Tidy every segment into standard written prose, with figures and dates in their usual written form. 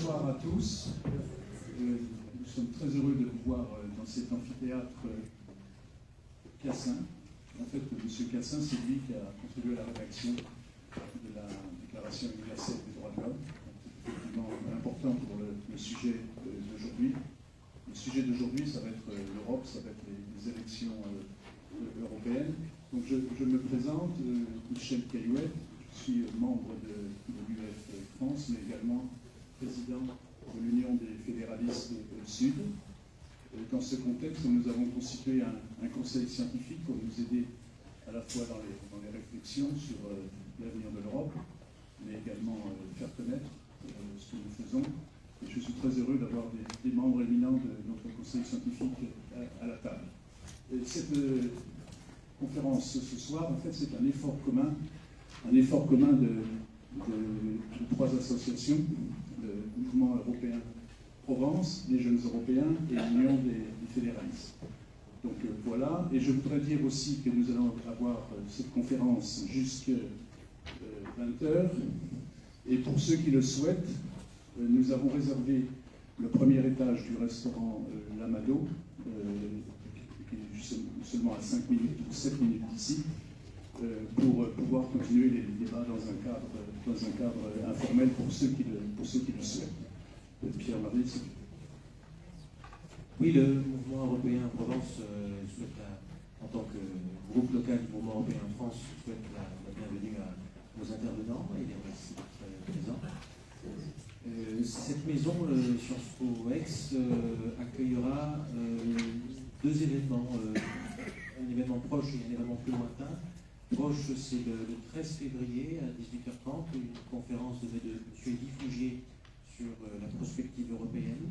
Bonsoir à tous. Nous sommes très heureux de vous voir dans cet amphithéâtre Cassin. En fait, M. Cassin, c'est lui qui a contribué à la rédaction de la Déclaration universelle des droits de l'homme. C'est effectivement important pour le sujet d'aujourd'hui. Le sujet d'aujourd'hui, ça va être l'Europe, ça va être les élections européennes. Donc je me présente, Michel Caillouet, je suis membre de l'UF France, mais également président de l'Union des fédéralistes du Sud. Dans ce contexte, nous avons constitué un conseil scientifique pour nous aider à la fois dans les réflexions sur l'avenir de l'Europe, mais également faire connaître ce que nous faisons. Et je suis très heureux d'avoir des membres éminents de notre conseil scientifique à la table. Et cette conférence ce soir, en fait, c'est un effort commun de trois associations, le Mouvement européen Provence, les Jeunes Européens et l'Union des fédéralistes. Donc voilà, et je voudrais dire aussi que nous allons avoir cette conférence jusqu'à 20h, et pour ceux qui le souhaitent, nous avons réservé le premier étage du restaurant L'Amado, qui est seulement à 5 minutes ou 7 minutes d'ici, pour pouvoir continuer les débats dans un cadre informel pour ceux qui le souhaitent. Pierre-Marie, c'est... Oui, le mouvement européen Provence souhaite, en tant que groupe local du mouvement européen en France, souhaite la bienvenue aux intervenants et les remercie présents. Cette maison, Sciences Po Aix, accueillera deux événements, un événement proche et un événement plus lointain. Proche, c'est le 13 février à 18h30, une conférence de M. Eddy Fougier sur la prospective européenne,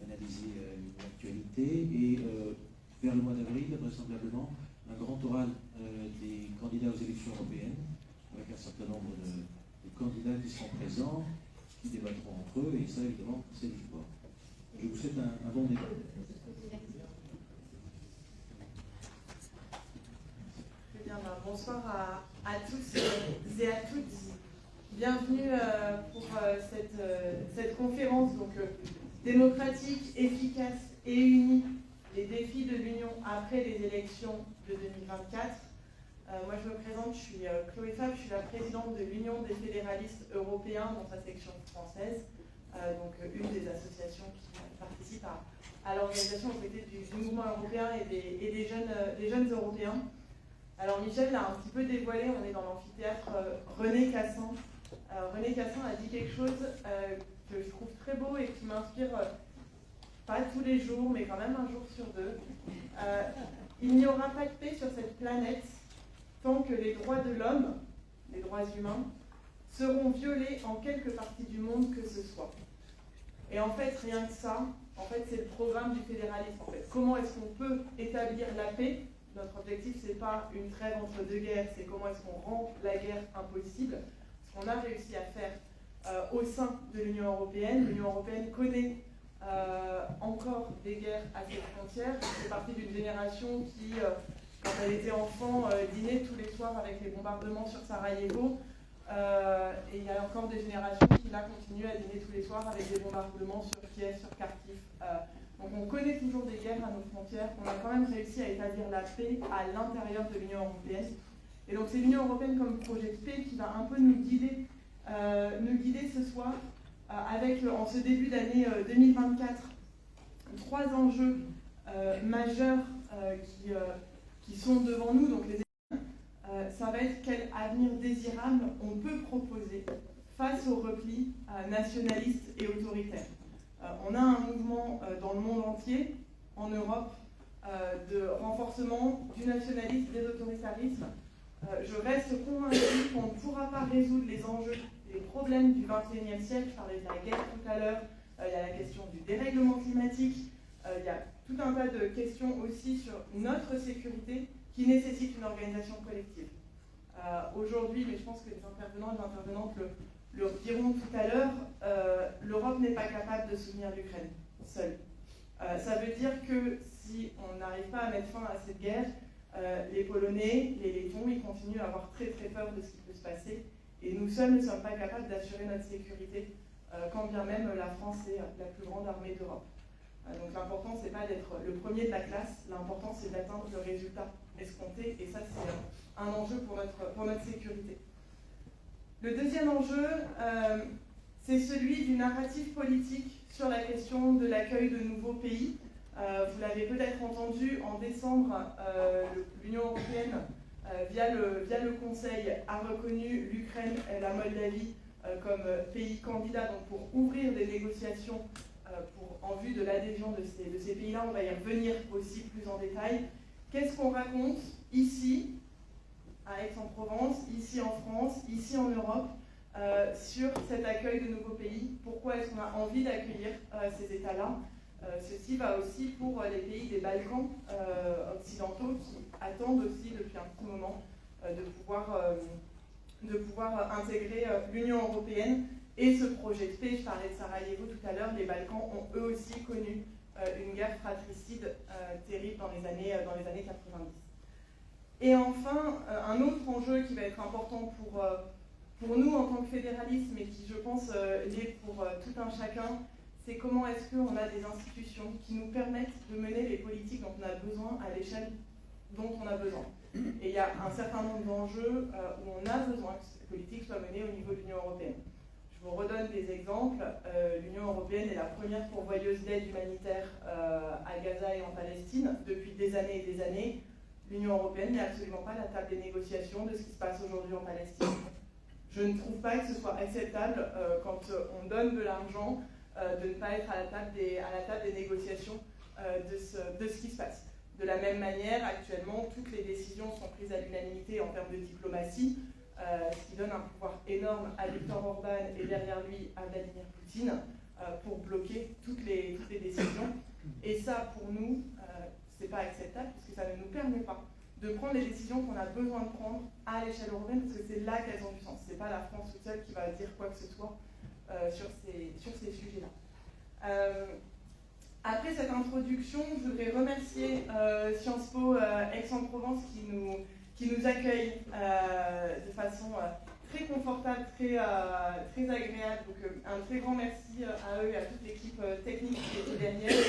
analyser l'actualité, et vers le mois d'avril, vraisemblablement, un grand oral des candidats aux élections européennes, avec un certain nombre de candidats qui seront présents, qui débattront entre eux, et ça, évidemment, c'est l'histoire. Je vous souhaite un bon débat. Bonsoir à tous et à toutes. Bienvenue pour cette conférence donc, démocratique, efficace et unie, les défis de l'Union après les élections de 2024. Moi je me présente, je suis Chloé Fab, je suis la présidente de l'Union des fédéralistes européens dans sa section française, donc une des associations qui participe à l'organisation aux côtés du mouvement européen et des jeunes européens. Alors Michel l'a un petit peu dévoilé, on est dans l'amphithéâtre René Cassin. René Cassin a dit quelque chose que je trouve très beau et qui m'inspire, pas tous les jours, mais quand même un jour sur deux. Il n'y aura pas de paix sur cette planète tant que les droits de l'homme, les droits humains, seront violés en quelque partie du monde que ce soit. Et en fait, rien que ça, en fait, c'est le programme du fédéralisme. En fait. Comment est-ce qu'on peut établir la paix? Notre objectif, ce n'est pas une trêve entre deux guerres, c'est comment est-ce qu'on rend la guerre impossible. Ce qu'on a réussi à faire au sein de l'Union européenne. L'Union européenne connaît encore des guerres à ses frontières. C'est partie d'une génération qui, quand elle était enfant, dînait tous les soirs avec les bombardements sur Sarajevo. Et il y a encore des générations qui, là, continuent à dîner tous les soirs avec des bombardements sur Kiev, sur Kharkiv. Donc on connaît toujours des guerres à nos frontières. On a quand même réussi à établir la paix à l'intérieur de l'Union européenne. Et donc c'est l'Union européenne comme projet de paix qui va un peu nous guider ce soir avec, en ce début d'année 2024, trois enjeux majeurs qui sont devant nous. Donc ça va être quel avenir désirable on peut proposer face au repli nationaliste et autoritaire. On a un mouvement dans le monde entier, en Europe, de renforcement du nationalisme, des autoritarismes. Je reste convaincue qu'on ne pourra pas résoudre les enjeux, les problèmes du XXIe siècle. Je parlais de la guerre tout à l'heure, il y a la question du dérèglement climatique, il y a tout un tas de questions aussi sur notre sécurité qui nécessitent une organisation collective. Aujourd'hui, mais je pense que les intervenants et les intervenantes le diront tout à l'heure, l'Europe n'est pas capable de soutenir l'Ukraine seule. Ça veut dire que si on n'arrive pas à mettre fin à cette guerre, les Polonais, les Lettons, ils continuent à avoir très très peur de ce qui peut se passer. Et nous seuls ne sommes pas capables d'assurer notre sécurité quand bien même la France est la plus grande armée d'Europe. Donc l'important, c'est pas d'être le premier de la classe, l'important, c'est d'atteindre le résultat escompté, et ça, c'est un enjeu pour notre sécurité. Le deuxième enjeu, c'est celui du narratif politique sur la question de l'accueil de nouveaux pays. Vous l'avez peut-être entendu, en décembre, l'Union européenne, via le Conseil, a reconnu l'Ukraine et la Moldavie comme pays candidats, donc pour ouvrir des négociations en vue de l'adhésion de ces pays-là. On va y revenir aussi plus en détail. Qu'est-ce qu'on raconte ici, à Aix-en-Provence, ici en France, ici en Europe, sur cet accueil de nouveaux pays? Pourquoi est-ce qu'on a envie d'accueillir ces États-là? Ceci va aussi pour les pays des Balkans occidentaux qui attendent aussi depuis un petit moment de pouvoir intégrer l'Union européenne et se projeter. Je parlais de Sarajevo tout à l'heure, les Balkans ont eux aussi connu une guerre fratricide terrible dans les années 90. Et enfin, un autre enjeu qui va être important pour nous en tant que fédéralisme et qui, je pense, l'est pour tout un chacun, c'est comment est-ce qu'on a des institutions qui nous permettent de mener les politiques dont on a besoin à l'échelle dont on a besoin. Et il y a un certain nombre d'enjeux où on a besoin que ces politiques soient menées au niveau de l'Union européenne. Je vous redonne des exemples. L'Union européenne est la première pourvoyeuse d'aide humanitaire à Gaza et en Palestine depuis des années et des années. L'Union européenne n'est absolument pas à la table des négociations de ce qui se passe aujourd'hui en Palestine. Je ne trouve pas que ce soit acceptable quand on donne de l'argent de ne pas être à la table des négociations de ce qui se passe. De la même manière, actuellement, toutes les décisions sont prises à l'unanimité en termes de diplomatie, ce qui donne un pouvoir énorme à Viktor Orban et derrière lui à Vladimir Poutine pour bloquer toutes les décisions. Et ça, pour nous, c'est pas acceptable parce que ça ne nous permet pas de prendre les décisions qu'on a besoin de prendre à l'échelle européenne, parce que c'est là qu'elles ont du sens. C'est pas la France toute seule qui va dire quoi que ce soit sur ces sujets-là. Après cette introduction, je voudrais remercier Sciences Po Aix-en-Provence qui nous accueille de façon très confortable, très agréable. Donc un très grand merci à eux et à toute l'équipe technique qui était derrière.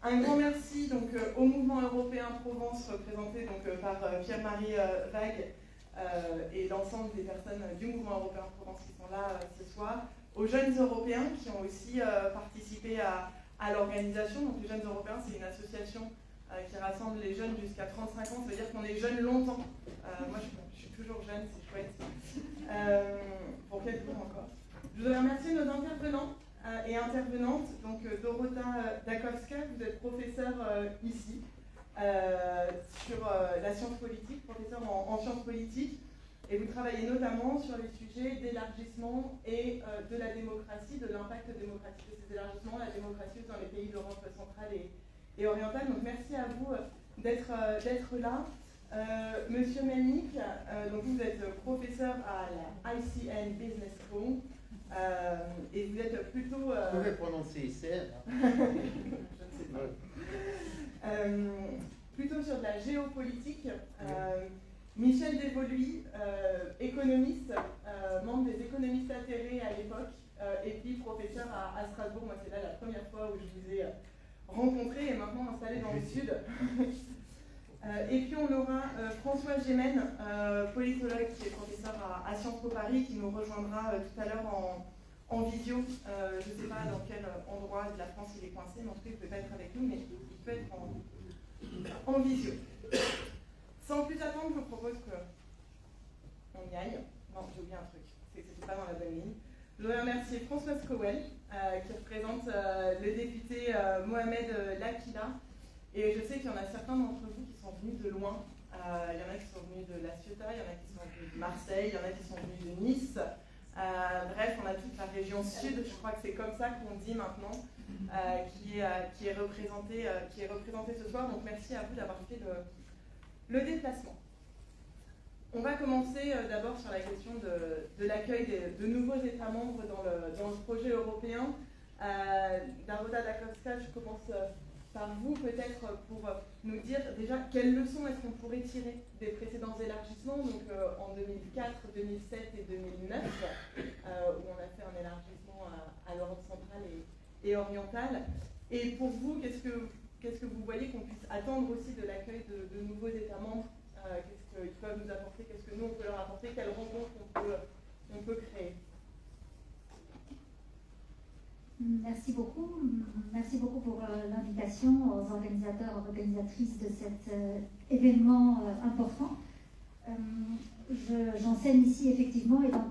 Un grand merci donc, au mouvement européen Provence, représenté donc, par Pierre-Marie Vague et l'ensemble des personnes du mouvement européen Provence qui sont là ce soir. Aux jeunes européens qui ont aussi participé à l'organisation. Donc les jeunes européens, c'est une association qui rassemble les jeunes jusqu'à 35 ans. Ça veut dire qu'on est jeunes longtemps. Moi, je suis toujours jeune, c'est chouette. Pour quelques jours encore. Je voudrais remercier nos intervenants et intervenantes. Donc Dorota Dakowska, vous êtes professeure ici sur la science politique, professeure en sciences politiques. Et vous travaillez notamment sur les sujets d'élargissement et de la démocratie, de l'impact démocratique de ces élargissements, la démocratie dans les pays d'Europe centrale et orientale. Donc merci à vous d'être là. Monsieur Melnik, donc vous êtes professeur à la ICN Business School et vous êtes plutôt... Vous pouvez prononcer ICN. Je ne sais pas. Plutôt sur de la géopolitique. Michel Desvoluy, économiste, membre des économistes atterrés à l'époque, et puis professeur à Strasbourg. Moi, c'est là la première fois où je vous ai rencontré et maintenant installé dans le sud. Et puis on aura François Gémen, politologue qui est professeur à Sciences Po Paris, qui nous rejoindra tout à l'heure en visio. Je ne sais pas dans quel endroit de la France il est coincé, mais en tout cas il peut pas être avec nous, mais il peut être en visio. Sans plus attendre, je vous propose qu'on y aille. Non, j'ai oublié un truc, c'est que c'était pas dans la bonne ligne. Je voudrais remercier Françoise Cowell, qui représente le député Mohamed Lakila. Et je sais qu'il y en a certains d'entre vous qui sont venus de loin. Il y en a qui sont venus de La Ciotat, il y en a qui sont venus de Marseille, il y en a qui sont venus de Nice. Bref, on a toute la région sud, je crois que c'est comme ça qu'on dit maintenant, qui est représentée ce soir. Donc merci à vous d'avoir fait le déplacement. On va commencer d'abord sur la question de l'accueil de nouveaux États membres dans le projet européen. Dorota Dakowska, je commence par vous peut-être pour nous dire déjà quelles leçons est-ce qu'on pourrait tirer des précédents élargissements, donc en 2004, 2007 et 2009, où on a fait un élargissement à l'Europe centrale et orientale. Et pour vous, qu'est-ce que vous voyez qu'on puisse attendre aussi de l'accueil de nouveaux États membres? Qu'est-ce qu'ils peuvent nous apporter? Qu'est-ce que nous, on peut leur apporter? Quelles rencontres on peut créer? Merci beaucoup pour l'invitation aux organisateurs, aux organisatrices de cet événement important. J'enseigne ici effectivement et dans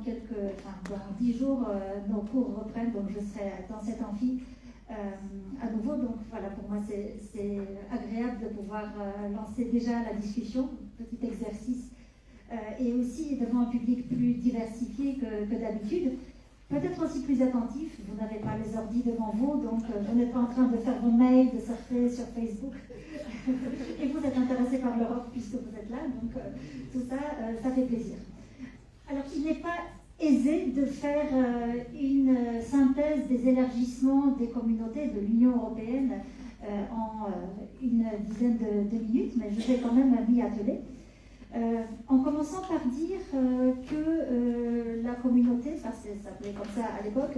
10 jours, nos cours reprennent, donc je serai dans cet amphi à nouveau. Donc voilà, pour moi c'est agréable de pouvoir lancer déjà la discussion, petit exercice, et aussi devant un public plus diversifié que d'habitude. Peut-être aussi plus attentif, vous n'avez pas les ordi devant vous, donc vous n'êtes pas en train de faire vos mails, de surfer sur Facebook, et vous êtes intéressé par l'Europe puisque vous êtes là, donc tout ça, ça fait plaisir. Alors, il n'est pas aisé de faire une synthèse des élargissements des communautés de l'Union européenne en une dizaine de minutes, mais je vais quand même m'y atteler. En commençant par dire que la communauté, ça s'appelait comme ça à l'époque,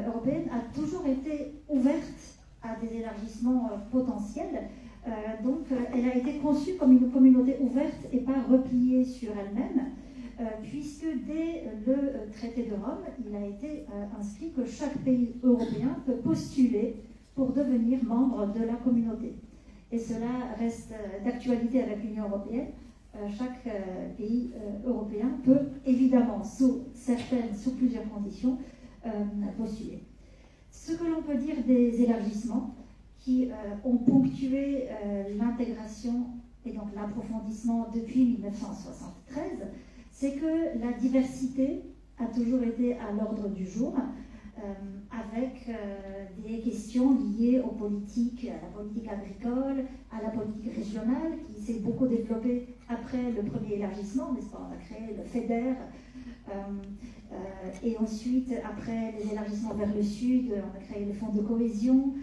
européenne, a toujours été ouverte à des élargissements potentiels. Donc elle a été conçue comme une communauté ouverte et pas repliée sur elle-même, puisque dès le traité de Rome, il a été inscrit que chaque pays européen peut postuler pour devenir membre de la communauté. Et cela reste d'actualité avec l'Union européenne. Chaque pays européen peut évidemment, sous plusieurs conditions, postuler. Ce que l'on peut dire des élargissements qui ont ponctué l'intégration et donc l'approfondissement depuis 1973, c'est que la diversité a toujours été à l'ordre du jour, avec des questions liées aux politiques, à la politique agricole, à la politique régionale, qui s'est beaucoup développée après le premier élargissement, n'est-ce pas? On a créé le FEDER, et ensuite, après les élargissements vers le sud, on a créé le fonds de cohésion.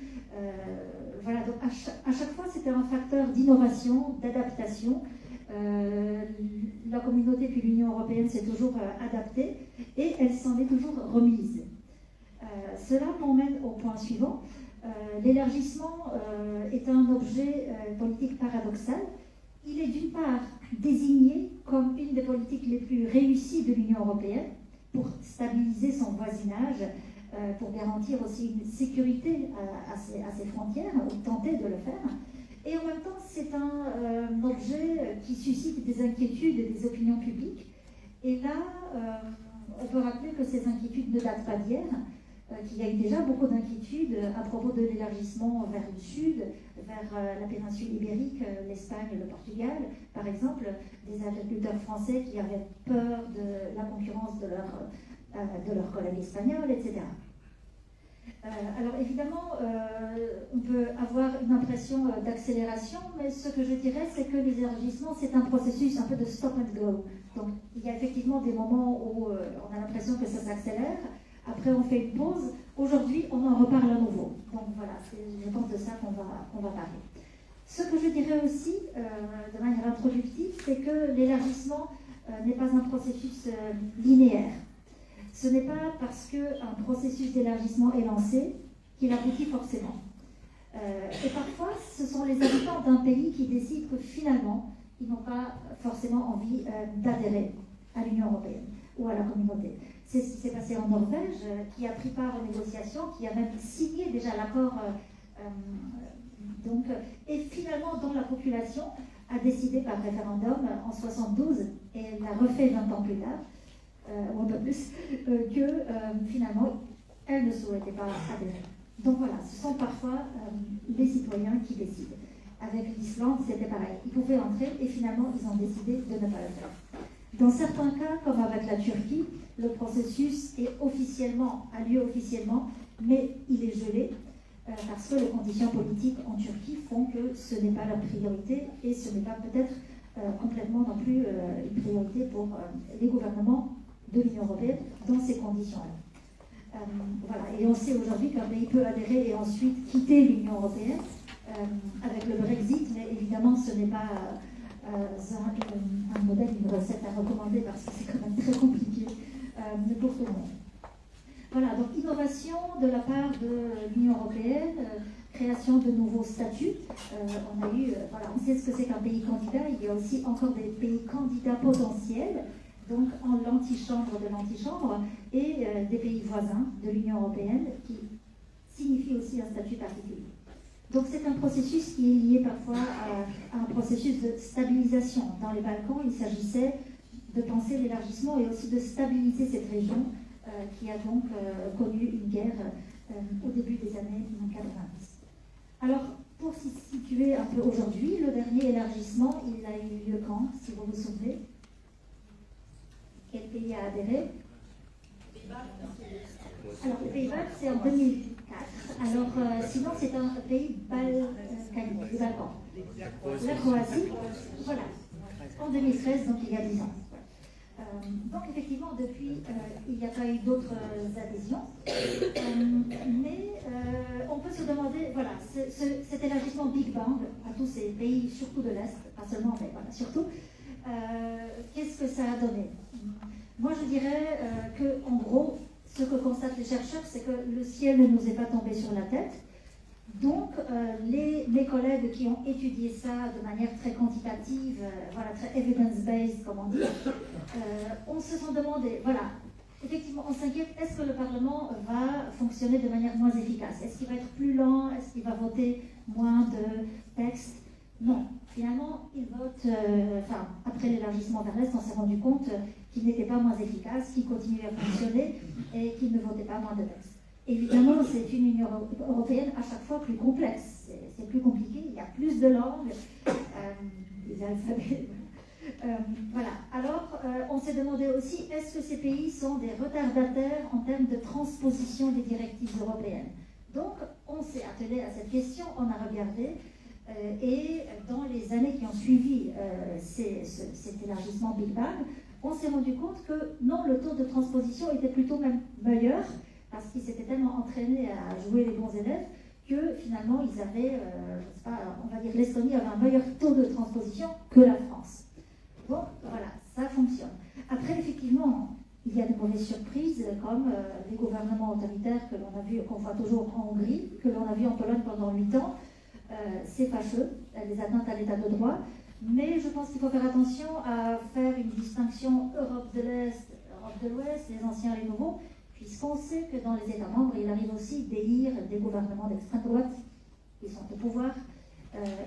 Voilà, donc à chaque fois, c'était un facteur d'innovation, d'adaptation. La communauté puis l'Union européenne s'est toujours adaptée et elle s'en est toujours remise. Cela m'emmène au point suivant. L'élargissement est un objet politique paradoxal. Il est d'une part désigné comme une des politiques les plus réussies de l'Union européenne pour stabiliser son voisinage, pour garantir aussi une sécurité à ses frontières, ou tenter de le faire. Et en même temps, c'est un objet qui suscite des inquiétudes et des opinions publiques. Et là, on peut rappeler que ces inquiétudes ne datent pas d'hier, qu'il y a eu déjà beaucoup d'inquiétudes à propos de l'élargissement vers le sud, vers la péninsule ibérique, l'Espagne, le Portugal, par exemple, des agriculteurs français qui avaient peur de la concurrence de leurs collègues espagnols, etc. Alors évidemment, on peut avoir une impression d'accélération, mais ce que je dirais, c'est que les élargissements, c'est un processus un peu de stop and go. Donc il y a effectivement des moments où on a l'impression que ça s'accélère, après on fait une pause, aujourd'hui on en reparle à nouveau. Donc voilà, je pense de ça qu'on va parler. Ce que je dirais aussi, de manière introductive, c'est que l'élargissement n'est pas un processus linéaire. Ce n'est pas parce qu'un processus d'élargissement est lancé qu'il aboutit forcément. Et parfois, ce sont les habitants d'un pays qui décident que finalement, ils n'ont pas forcément envie d'adhérer à l'Union européenne ou à la communauté. C'est ce qui s'est passé en Norvège, qui a pris part aux négociations, qui a même signé déjà l'accord. Et finalement, dans la population, a décidé par référendum en 1972, et elle l'a refait 20 ans plus tard, ou un peu plus, que finalement, elle ne souhaitait pas adhérer. Donc voilà, ce sont parfois les citoyens qui décident. Avec l'Islande, c'était pareil. Ils pouvaient entrer et finalement, ils ont décidé de ne pas le faire. Dans certains cas, comme avec la Turquie, le processus a lieu officiellement, mais il est gelé parce que les conditions politiques en Turquie font que ce n'est pas leur priorité et ce n'est pas peut-être complètement non plus une priorité pour les gouvernements de l'Union européenne dans ces conditions-là. Voilà. Et on sait aujourd'hui qu'un pays peut adhérer et ensuite quitter l'Union européenne avec le Brexit, mais évidemment ce n'est pas un modèle, une recette à recommander parce que c'est quand même très compliqué pour tout le monde. Voilà, donc innovation de la part de l'Union européenne, création de nouveaux statuts. On a eu, voilà, on sait ce que c'est qu'un pays candidat. Il y a aussi encore des pays candidats potentiels, donc en l'antichambre de l'antichambre, et des pays voisins de l'Union européenne qui signifie aussi un statut particulier. Donc c'est un processus qui est lié parfois à un processus de stabilisation. Dans les Balkans, il s'agissait de penser l'élargissement et aussi de stabiliser cette région qui a donc connu une guerre au début des années 90. Alors, pour s'y situer un peu aujourd'hui, le dernier élargissement, il a eu lieu quand, si vous vous souvenez? Quel pays a adhéré? Alors, les Pays-Bas, c'est en 2004. Alors, sinon, c'est un pays balkanique, les Balkans. La Croatie, voilà, en 2013, donc il y a 10 ans. Donc, effectivement, depuis, il n'y a pas eu d'autres adhésions. Mais on peut se demander, voilà, cet élargissement Big Bang à tous ces pays, surtout de l'Est, pas seulement, mais voilà, surtout, qu'est-ce que ça a donné? Moi, je dirais qu'en gros, ce que constatent les chercheurs, c'est que le ciel ne nous est pas tombé sur la tête. Donc, mes collègues qui ont étudié ça de manière très quantitative, voilà, très evidence-based, comme on dit, on se sont demandé, voilà, effectivement, on s'inquiète, est-ce que le Parlement va fonctionner de manière moins efficace? Est-ce qu'il va être plus lent? Est-ce qu'il va voter moins de textes? Non, finalement, il vote, après l'élargissement vers l'Est, on s'est rendu compte qu'il n'était pas moins efficace, qu'il continuait à fonctionner et qu'il ne votait pas moins de textes. Évidemment, c'est une Union européenne à chaque fois plus complexe. C'est plus compliqué, il y a plus de langues, des alphabets. Voilà. Alors, on s'est demandé aussi, est-ce que ces pays sont des retardataires en termes de transposition des directives européennes? Donc, on s'est attelé à cette question, on a regardé, et dans les années qui ont suivi cet élargissement Big Bang, on s'est rendu compte que non, le taux de transposition était plutôt même meilleur, parce qu'ils s'étaient tellement entraînés à jouer les bons élèves que finalement ils avaient, je sais pas, on va dire l'Estonie avait un meilleur taux de transposition que la France. Donc voilà, ça fonctionne. Après, effectivement, il y a de mauvaises surprises comme les gouvernements autoritaires que l'on a vu, qu'on voit toujours en Hongrie, que l'on a vu en Pologne pendant 8 ans. C'est fâcheux, les atteintes à l'état de droit, mais je pense qu'il faut faire attention à faire une distinction Europe de l'Est, Europe de l'Ouest, les anciens et les nouveaux, puisqu'on sait que dans les États membres, il arrive aussi d'élire des gouvernements d'extrême droite qui sont au pouvoir,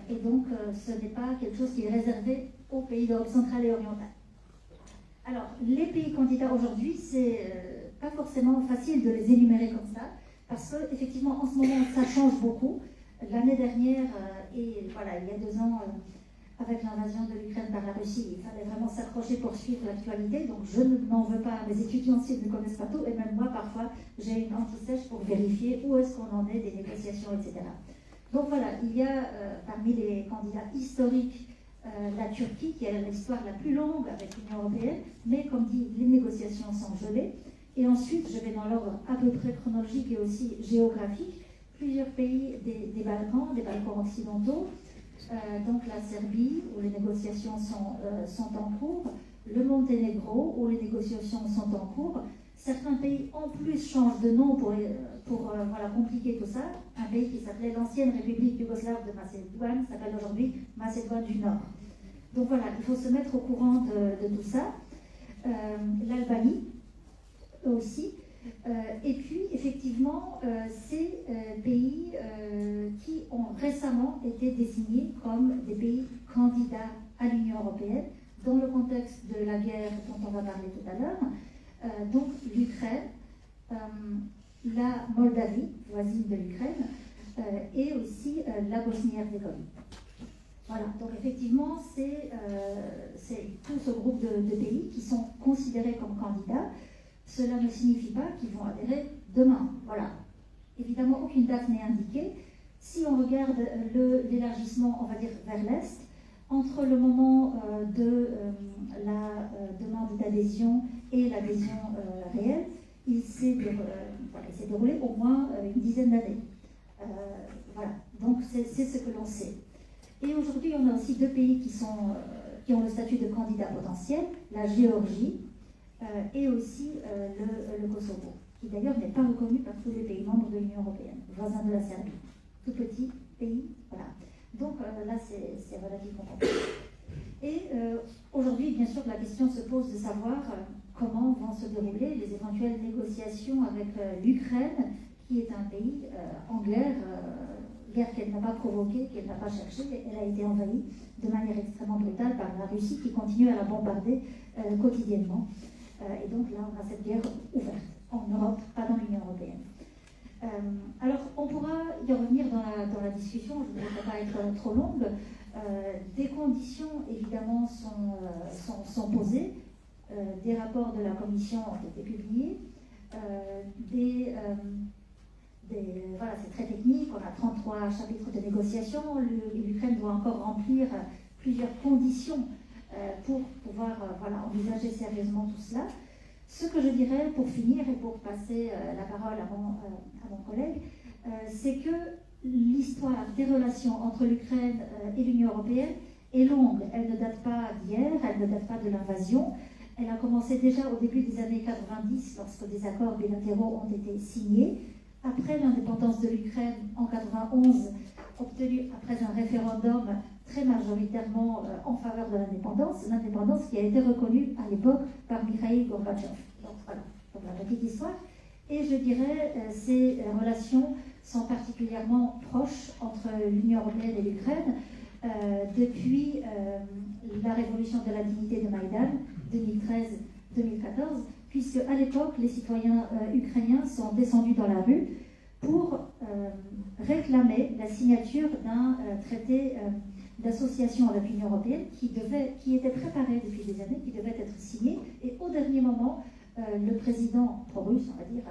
et donc ce n'est pas quelque chose qui est réservé aux pays d'Europe centrale et orientale. Alors, les pays candidats aujourd'hui, c'est pas forcément facile de les énumérer comme ça, parce qu'effectivement, en ce moment, ça change beaucoup. L'année dernière, et voilà, il y a 2 ans, avec l'invasion de l'Ukraine par la Russie, il fallait vraiment s'accrocher pour suivre l'actualité. Donc je n'en veux pas à mes étudiants s'ils ne connaissent pas tout, et même moi, parfois, j'ai une anti-sèche pour vérifier où est-ce qu'on en est des négociations, etc. Donc voilà, il y a parmi les candidats historiques la Turquie, qui a l'histoire la plus longue avec l'Union européenne, mais comme dit, les négociations sont gelées. Et ensuite, je vais dans l'ordre à peu près chronologique et aussi géographique, plusieurs pays des Balkans occidentaux, donc la Serbie, où les négociations sont en cours, le Monténégro, où les négociations sont en cours. Certains pays en plus changent de nom pour voilà, compliquer tout ça. Un pays qui s'appelait l'ancienne République yougoslave de Macédoine s'appelle aujourd'hui Macédoine du Nord. Donc voilà, il faut se mettre au courant de tout ça. L'Albanie aussi. Et puis, effectivement, ces pays qui ont récemment été désignés comme des pays candidats à l'Union européenne dans le contexte de la guerre dont on va parler tout à l'heure. Donc l'Ukraine, la Moldavie, voisine de l'Ukraine, et aussi la Bosnie-Herzégovine. Voilà, donc effectivement, c'est tout ce groupe de pays qui sont considérés comme candidats. Cela ne signifie pas qu'ils vont adhérer demain. Voilà. Évidemment, aucune date n'est indiquée. Si on regarde l'élargissement, on va dire, vers l'Est, entre le moment de la demande d'adhésion et l'adhésion réelle, il s'est déroulé au moins une dizaine d'années. Voilà, donc c'est ce que l'on sait. Et aujourd'hui, on a aussi deux pays qui ont le statut de candidat potentiel, la Géorgie et aussi le Kosovo, qui d'ailleurs n'est pas reconnu par tous les pays membres de l'Union européenne, voisin de la Serbie. Tout petit pays, voilà. Donc là, c'est relativement complexe. Et aujourd'hui, bien sûr, la question se pose de savoir comment vont se dérouler les éventuelles négociations avec l'Ukraine, qui est un pays en guerre qu'elle n'a pas provoquée, qu'elle n'a pas cherchée. Elle a été envahie de manière extrêmement brutale par la Russie qui continue à la bombarder quotidiennement. Et donc là, on a cette guerre ouverte en Europe, pas dans l'Union européenne. Alors, on pourra y revenir dans la discussion, je ne voudrais pas être trop longue. Des conditions, évidemment, sont posées. Des rapports de la Commission ont été publiés. Voilà, c'est très technique, on a 33 chapitres de négociation. L'Ukraine doit encore remplir plusieurs conditions pour pouvoir envisager sérieusement tout cela. Ce que je dirais pour finir et pour passer la parole à mon collègue, c'est que l'histoire des relations entre l'Ukraine et l'Union européenne est longue. Elle ne date pas d'hier, elle ne date pas de l'invasion. Elle a commencé déjà au début des années 90 lorsque des accords bilatéraux ont été signés. Après l'indépendance de l'Ukraine en 91, obtenue après un référendum très majoritairement en faveur de l'indépendance qui a été reconnue à l'époque par Mikhaïl Gorbatchev. Donc voilà, pour la petite histoire. Et je dirais, ces relations sont particulièrement proches entre l'Union européenne et l'Ukraine depuis la révolution de la dignité de Maïdan 2013-2014, puisque à l'époque, les citoyens ukrainiens sont descendus dans la rue pour réclamer la signature d'un traité d'association avec l'Union européenne qui était préparé depuis des années, qui devait être signé, et au dernier moment, le président pro-russe, on va dire,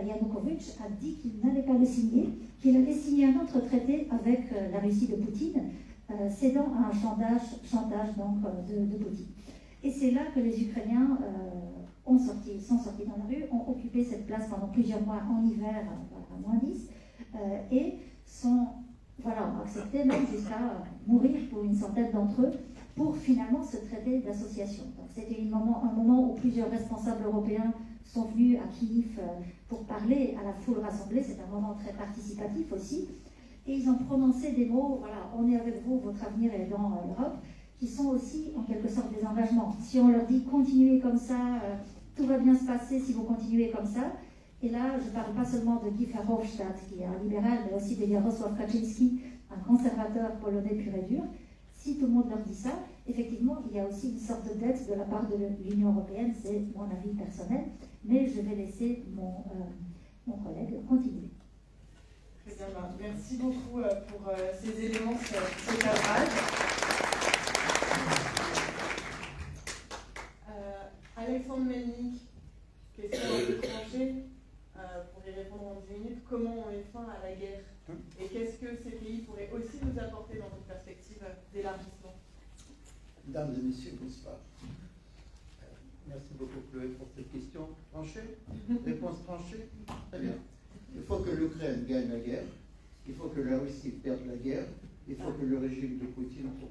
Yanukovych, a dit qu'il n'allait pas le signer, qu'il allait signer un autre traité avec la Russie de Poutine, cédant à un chantage donc, de Poutine. Et c'est là que les Ukrainiens sont sortis dans la rue, ont occupé cette place pendant plusieurs mois en hiver, à moins 10, et ont accepté même jusqu'à mourir pour une centaine d'entre eux, pour finalement ce traité d'association. Donc c'était un moment où plusieurs responsables européens sont venus à Kiev pour parler à la foule rassemblée. C'est un moment très participatif aussi. Et ils ont prononcé des mots, voilà, on est avec vous, votre avenir est dans l'Europe, qui sont aussi en quelque sorte des engagements. Si on leur dit continuez comme ça, tout va bien se passer si vous continuez comme ça. Et là, je ne parle pas seulement de Guy Verhofstadt, qui est un libéral, mais aussi de Jarosław Kaczyński, un conservateur polonais pur et dur. Si tout le monde leur dit ça, effectivement, il y a aussi une sorte de dette de la part de l'Union européenne, c'est mon avis personnel, mais je vais laisser mon collègue continuer. Très bien, merci beaucoup pour ces éléments, ce cadrage. Alexandre Melnik, question un peu tranchée, pour y répondre en 10 minutes. Comment on met fin à la guerre? Et qu'est-ce que ces pays pourraient aussi nous apporter dans une perspective d'élargissement? Mesdames et messieurs, bonsoir. Merci beaucoup Chloé pour cette question. Tranchée? Réponse tranchée? Très bien. Il faut que l'Ukraine gagne la guerre, il faut que la Russie perde la guerre, il faut que le régime de Poutine tombe.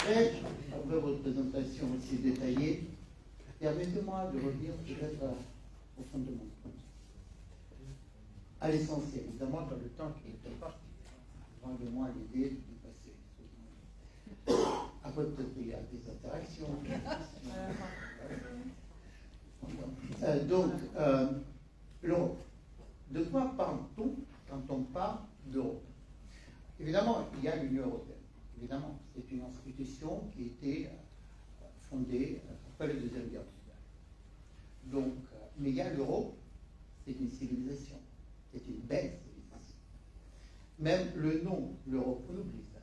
Et, après votre présentation aussi détaillée, permettez-moi de revenir peut-être au fond de mon point. À l'essentiel, évidemment, dans le temps qui est parti. Loin de moi l'idée du passé. Après, peut-être il y a des interactions. Donc, l'Europe. De quoi parle-t-on quand on parle d'Europe? Évidemment, il y a l'Union européenne. Évidemment, c'est une institution qui a été fondée après la Deuxième Guerre mondiale. Donc, mais il y a l'Europe, c'est une civilisation. C'est une belle civilisation. Même le nom, l'Europe, on oublie ça.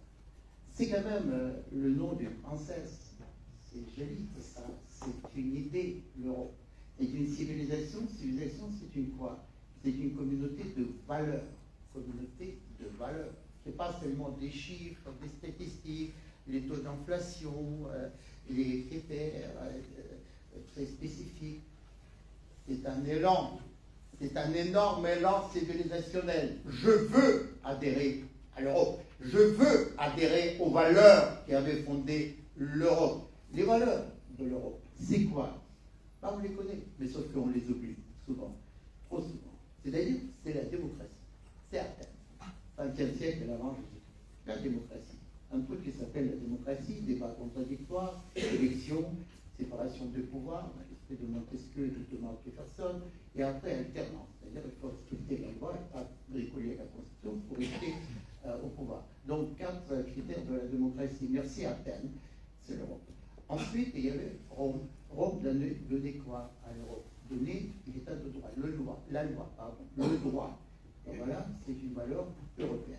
C'est quand même le nom d'une princesse. C'est joli, ça. C'est une idée, l'Europe. C'est une civilisation. Civilisation, c'est une quoi? C'est une communauté de valeurs. Communauté de valeurs. Ce n'est pas seulement des chiffres, des statistiques, les taux d'inflation, les critères très spécifiques. c'est un élan, c'est un énorme élan civilisationnel. Je veux adhérer à l'Europe, je veux adhérer aux valeurs qui avaient fondé l'Europe. Les valeurs de l'Europe, c'est quoi? On les connaît, mais sauf qu'on les oublie souvent, trop souvent. C'est-à-dire, c'est la démocratie. C'est Athènes. 20e siècle, avant Jésus. La démocratie. Un truc qui s'appelle la démocratie, débat contradictoire, élection, séparation des pouvoirs, l'esprit de Montesquieu et de Thomas Jefferson, et après alternance. C'est-à-dire qu'il faut respecter la loi et pas bricoler la Constitution pour rester au pouvoir. Donc, 4 critères de la démocratie. Merci Athènes, c'est l'Europe. Ensuite, il y avait Rome. Rome donnait quoi à l'Europe? Donnait l'état de droit, le droit. Et voilà, c'est une valeur européenne.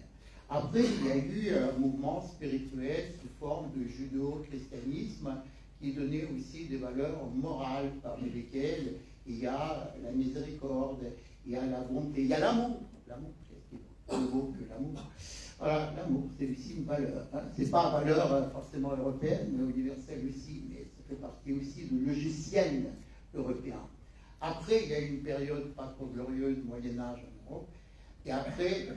Après, il y a eu un mouvement spirituel sous forme de judéo-christianisme qui donnait aussi des valeurs morales, parmi lesquelles il y a la miséricorde, il y a la bonté, il y a l'amour. L'amour, c'est plus beau que l'amour. Voilà, l'amour, c'est aussi une valeur. Hein. Ce n'est pas une valeur forcément européenne, mais universelle aussi, mais ça fait partie aussi du logiciel européen. Après, il y a eu une période pas trop glorieuse, Moyen-Âge en Europe, et après,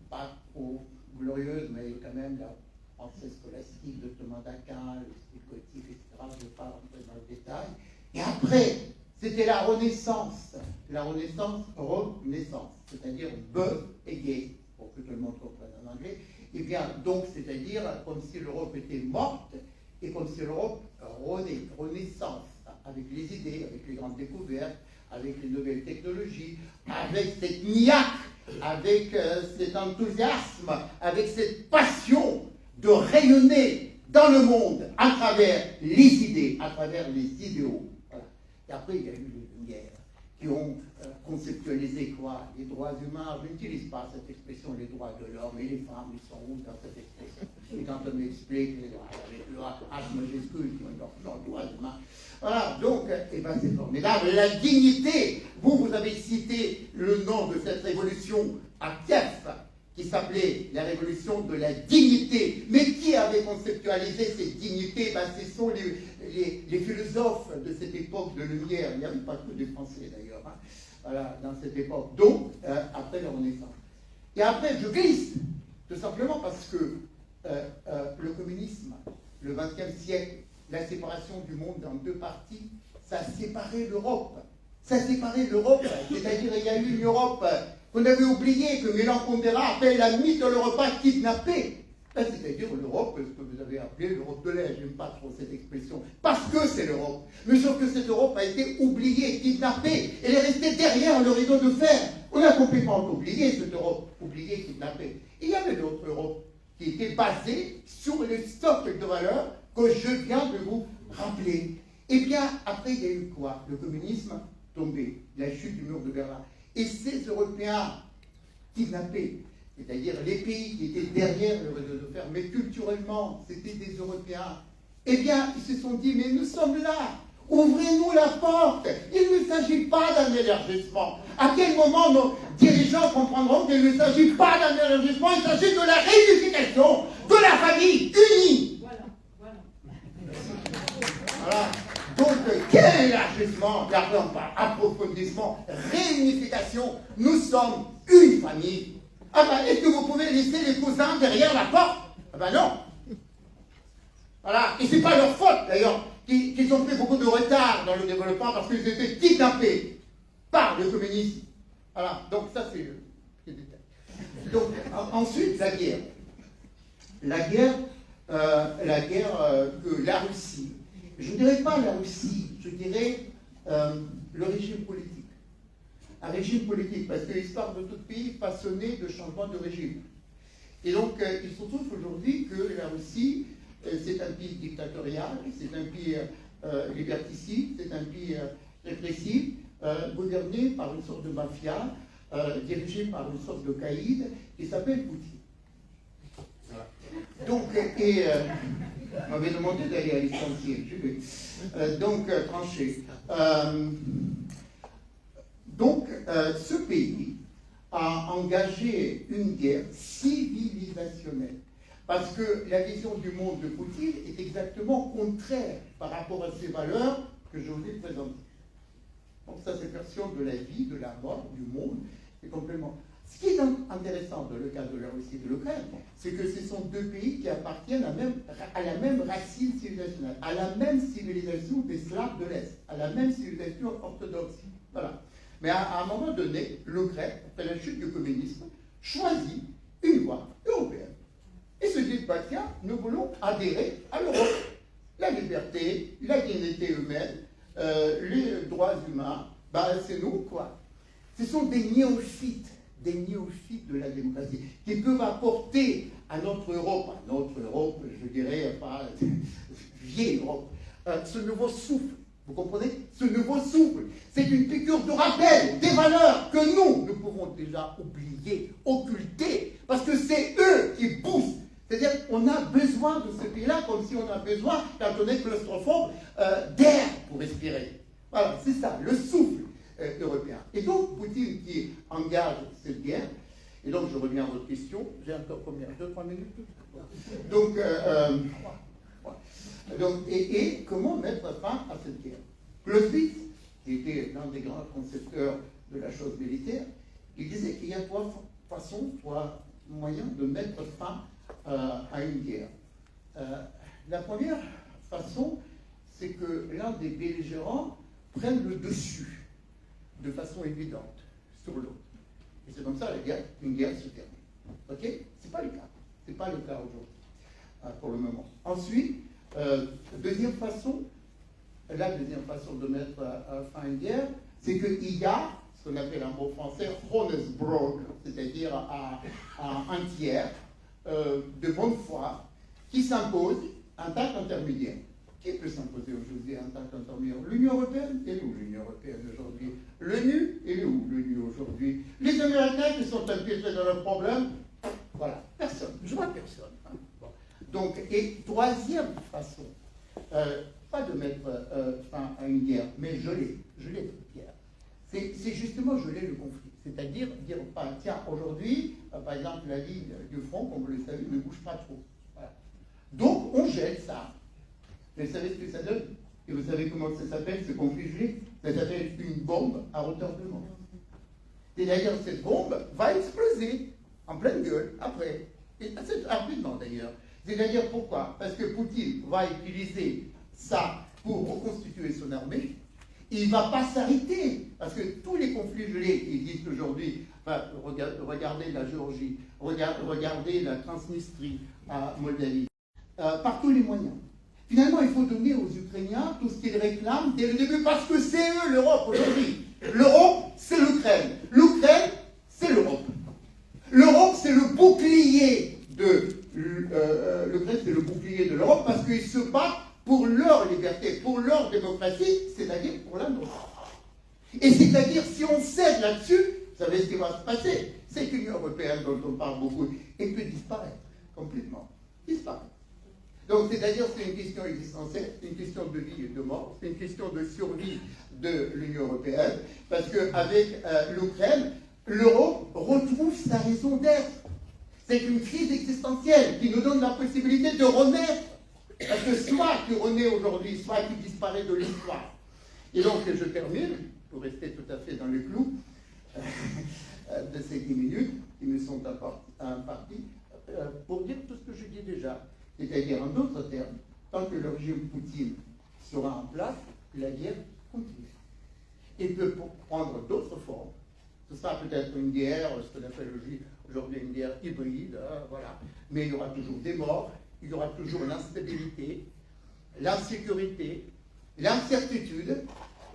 pas trop glorieuse, mais quand même la pensée scolastique de Thomas d'Aquin, le style gothique, etc. Je ne vais pas rentrer dans le détail. Et après, c'était la Renaissance. La Renaissance, c'est-à-dire bœuf et gay, pour que tout le monde comprenne en anglais. Et bien, donc, c'est-à-dire comme si l'Europe était morte et comme si l'Europe renaissance, avec les idées, avec les grandes découvertes, avec les nouvelles technologies, avec cette niaque, avec cet enthousiasme, avec cette passion de rayonner dans le monde à travers les idées, à travers les idéaux. Voilà. Et après, il y a eu les Lumières qui ont conceptualisé quoi? Les droits humains. Je n'utilise pas cette expression, les droits de l'homme, et les femmes, ils sont où dans cette expression? Et quand on m'explique les droits, avec le H majuscule, qui ont leurs droits humains. Voilà, donc, eh ben, c'est formidable. La dignité, vous avez cité le nom de cette révolution à Kiev, qui s'appelait la révolution de la dignité. Mais qui avait conceptualisé cette dignité? Ben, ce sont les philosophes de cette époque de Lumière. Il n'y avait pas que des Français d'ailleurs, hein. Voilà, dans cette époque. Donc, après la Renaissance. Et après, je glisse, tout simplement parce que le communisme, le XXe siècle, la séparation du monde en deux parties, ça a séparé l'Europe. Ça a séparé l'Europe, c'est-à-dire il y a eu une Europe qu'on avait oubliée, que Milan Kundera appelle la mythe de l'Europe kidnappée. C'est-à-dire l'Europe, ce que vous avez appelé l'Europe de l'Est, j'aime pas trop cette expression, parce que c'est l'Europe. Mais sauf que cette Europe a été oubliée, kidnappée, elle est restée derrière le rideau de fer. On a complètement oublié cette Europe, oubliée, kidnappée. Il y avait d'autres Europe qui était basée sur le socle de valeurs que je viens de vous rappeler. Eh bien, après, il y a eu quoi? Le communisme tombé, la chute du mur de Berlin. Et ces Européens kidnappés, c'est-à-dire les pays qui étaient derrière le rideau de fer, mais culturellement, c'était des Européens, eh bien, ils se sont dit, mais nous sommes là, ouvrez-nous la porte. Il ne s'agit pas d'un élargissement. À quel moment nos dirigeants comprendront qu'il ne s'agit pas d'un élargissement, il s'agit de la réunification de la famille unie. Voilà. Donc, quel élargissement, gardons pas, approfondissement, réunification, nous sommes une famille. Ah ben, est-ce que vous pouvez laisser les cousins derrière la porte? Ah ben non. Voilà, et c'est pas leur faute d'ailleurs, qu'ils ont pris beaucoup de retard dans le développement parce qu'ils étaient kidnappés par le communisme. Voilà, donc ça c'est le détail. Donc, ensuite, la guerre. La guerre que la Russie, je ne dirais pas la Russie, je dirais le régime politique. Un régime politique, parce que l'histoire de tout pays façonnée de changement de régime. Et donc, il se trouve aujourd'hui que la Russie, c'est un pays dictatorial, c'est un pays liberticide, c'est un pays répressif, gouverné par une sorte de mafia, dirigé par une sorte de caïd qui s'appelle Poutine. Voilà. Donc, on m'avait demandé d'aller à l'essentiel, je vais donc trancher. Donc, ce pays a engagé une guerre civilisationnelle, parce que la vision du monde de Poutine est exactement contraire par rapport à ces valeurs que je vous ai présentées. Donc ça, c'est version de la vie, de la mort, du monde, et complètement. Ce qui est intéressant dans le cas de la Russie et de l'Ukraine, c'est que ce sont deux pays qui appartiennent à la même racine civilisationnelle, à la même civilisation des Slaves de l'Est, à la même civilisation orthodoxe. Voilà. Mais à un moment donné, l'Ukraine, après la chute du communisme, choisit une voie européenne. Et se dit, bah tiens, nous voulons adhérer à l'Europe. La liberté, la dignité humaine, les droits humains, bah c'est nous, quoi. Ce sont des néophytes de la démocratie, qui peuvent apporter à notre Europe, je dirais, pas vieille Europe, ce nouveau souffle. Vous comprenez? Ce nouveau souffle, c'est une piqûre de rappel des valeurs que nous pouvons déjà oublier, occulter, parce que c'est eux qui poussent. C'est-à-dire qu'on a besoin de ce pays-là comme si on a besoin, quand on est claustrophobe, d'air pour respirer. Voilà, c'est ça, le souffle européen. Et donc, Poutine qui engage cette guerre, et donc je reviens à votre question, j'ai encore combien? 2-3 minutes? Donc, et comment mettre fin à cette guerre? Clausewitz, qui était l'un des grands concepteurs de la chose militaire, il disait qu'il y a trois façons, trois moyens de mettre fin à une guerre. La première façon, c'est que l'un des belligérants prenne le dessus de façon évidente sur l'autre. Et c'est comme ça une guerre se termine. Ok? C'est pas le cas. C'est pas le cas aujourd'hui, pour le moment. Ensuite, la deuxième façon de mettre fin à une guerre, c'est qu'il y a ce qu'on appelle en mot français Honnesbrod, c'est-à-dire un tiers de bonne foi qui s'impose en tant qu'intermédiaire. Qui peut s'imposer aujourd'hui en tant qu'intermédiaire? L'Union européenne? Elle est où l'Union européenne aujourd'hui? L'ONU? Elle est où l'ONU aujourd'hui? Les Américains qui sont impliqués dans leurs problèmes? Voilà, personne. Je vois personne. Hein. Bon. Donc, et troisième façon, pas de mettre fin à une guerre, mais geler cette guerre. C'est justement geler le conflit. C'est-à-dire dire, tiens, aujourd'hui, par exemple, la ligne du front, comme vous le savez, ne bouge pas trop. Voilà. Donc, on gèle ça. Mais vous savez ce que ça donne? Et vous savez comment ça s'appelle, ce conflit gelé? Ça s'appelle une bombe à retardement. C'est-à-dire, cette bombe va exploser en pleine gueule après. Et assez rapidement d'ailleurs. C'est-à-dire pourquoi? Parce que Poutine va utiliser ça pour reconstituer son armée. Il ne va pas s'arrêter. Parce que tous les conflits gelés qui existent aujourd'hui, regardez la Géorgie, regardez la Transnistrie à Moldavie, par tous les moyens. Finalement, il faut donner aux Ukrainiens tout ce qu'ils réclament dès le début, parce que c'est eux l'Europe aujourd'hui. L'Europe, c'est l'Ukraine. L'Ukraine, c'est l'Europe. L'Europe, c'est le bouclier de l'Ukraine, c'est le bouclier de l'Europe, parce qu'ils se battent pour leur liberté, pour leur démocratie, c'est-à-dire pour la nôtre. Et c'est-à-dire, si on cède là-dessus, vous savez ce qui va se passer? C'est que l'Union européenne, dont on parle beaucoup, elle peut disparaître complètement. Disparaître. Donc, c'est-à-dire, c'est une question existentielle, c'est une question de vie et de mort, c'est une question de survie de l'Union européenne, parce qu'avec l'Ukraine, l'Europe retrouve sa raison d'être. C'est une crise existentielle qui nous donne la possibilité de renaître. Parce que soit tu renais aujourd'hui, soit tu disparais de l'histoire. Et donc, je termine, pour rester tout à fait dans le clou de ces 10 minutes qui me sont imparties, pour dire tout ce que je dis déjà. C'est-à-dire, en d'autres termes, tant que le régime Poutine sera en place, la guerre continue. Il peut prendre d'autres formes. Ce sera peut-être une guerre, ce qu'on appelle aujourd'hui une guerre hybride, voilà. Mais il y aura toujours des morts, il y aura toujours l'instabilité, l'insécurité, l'incertitude.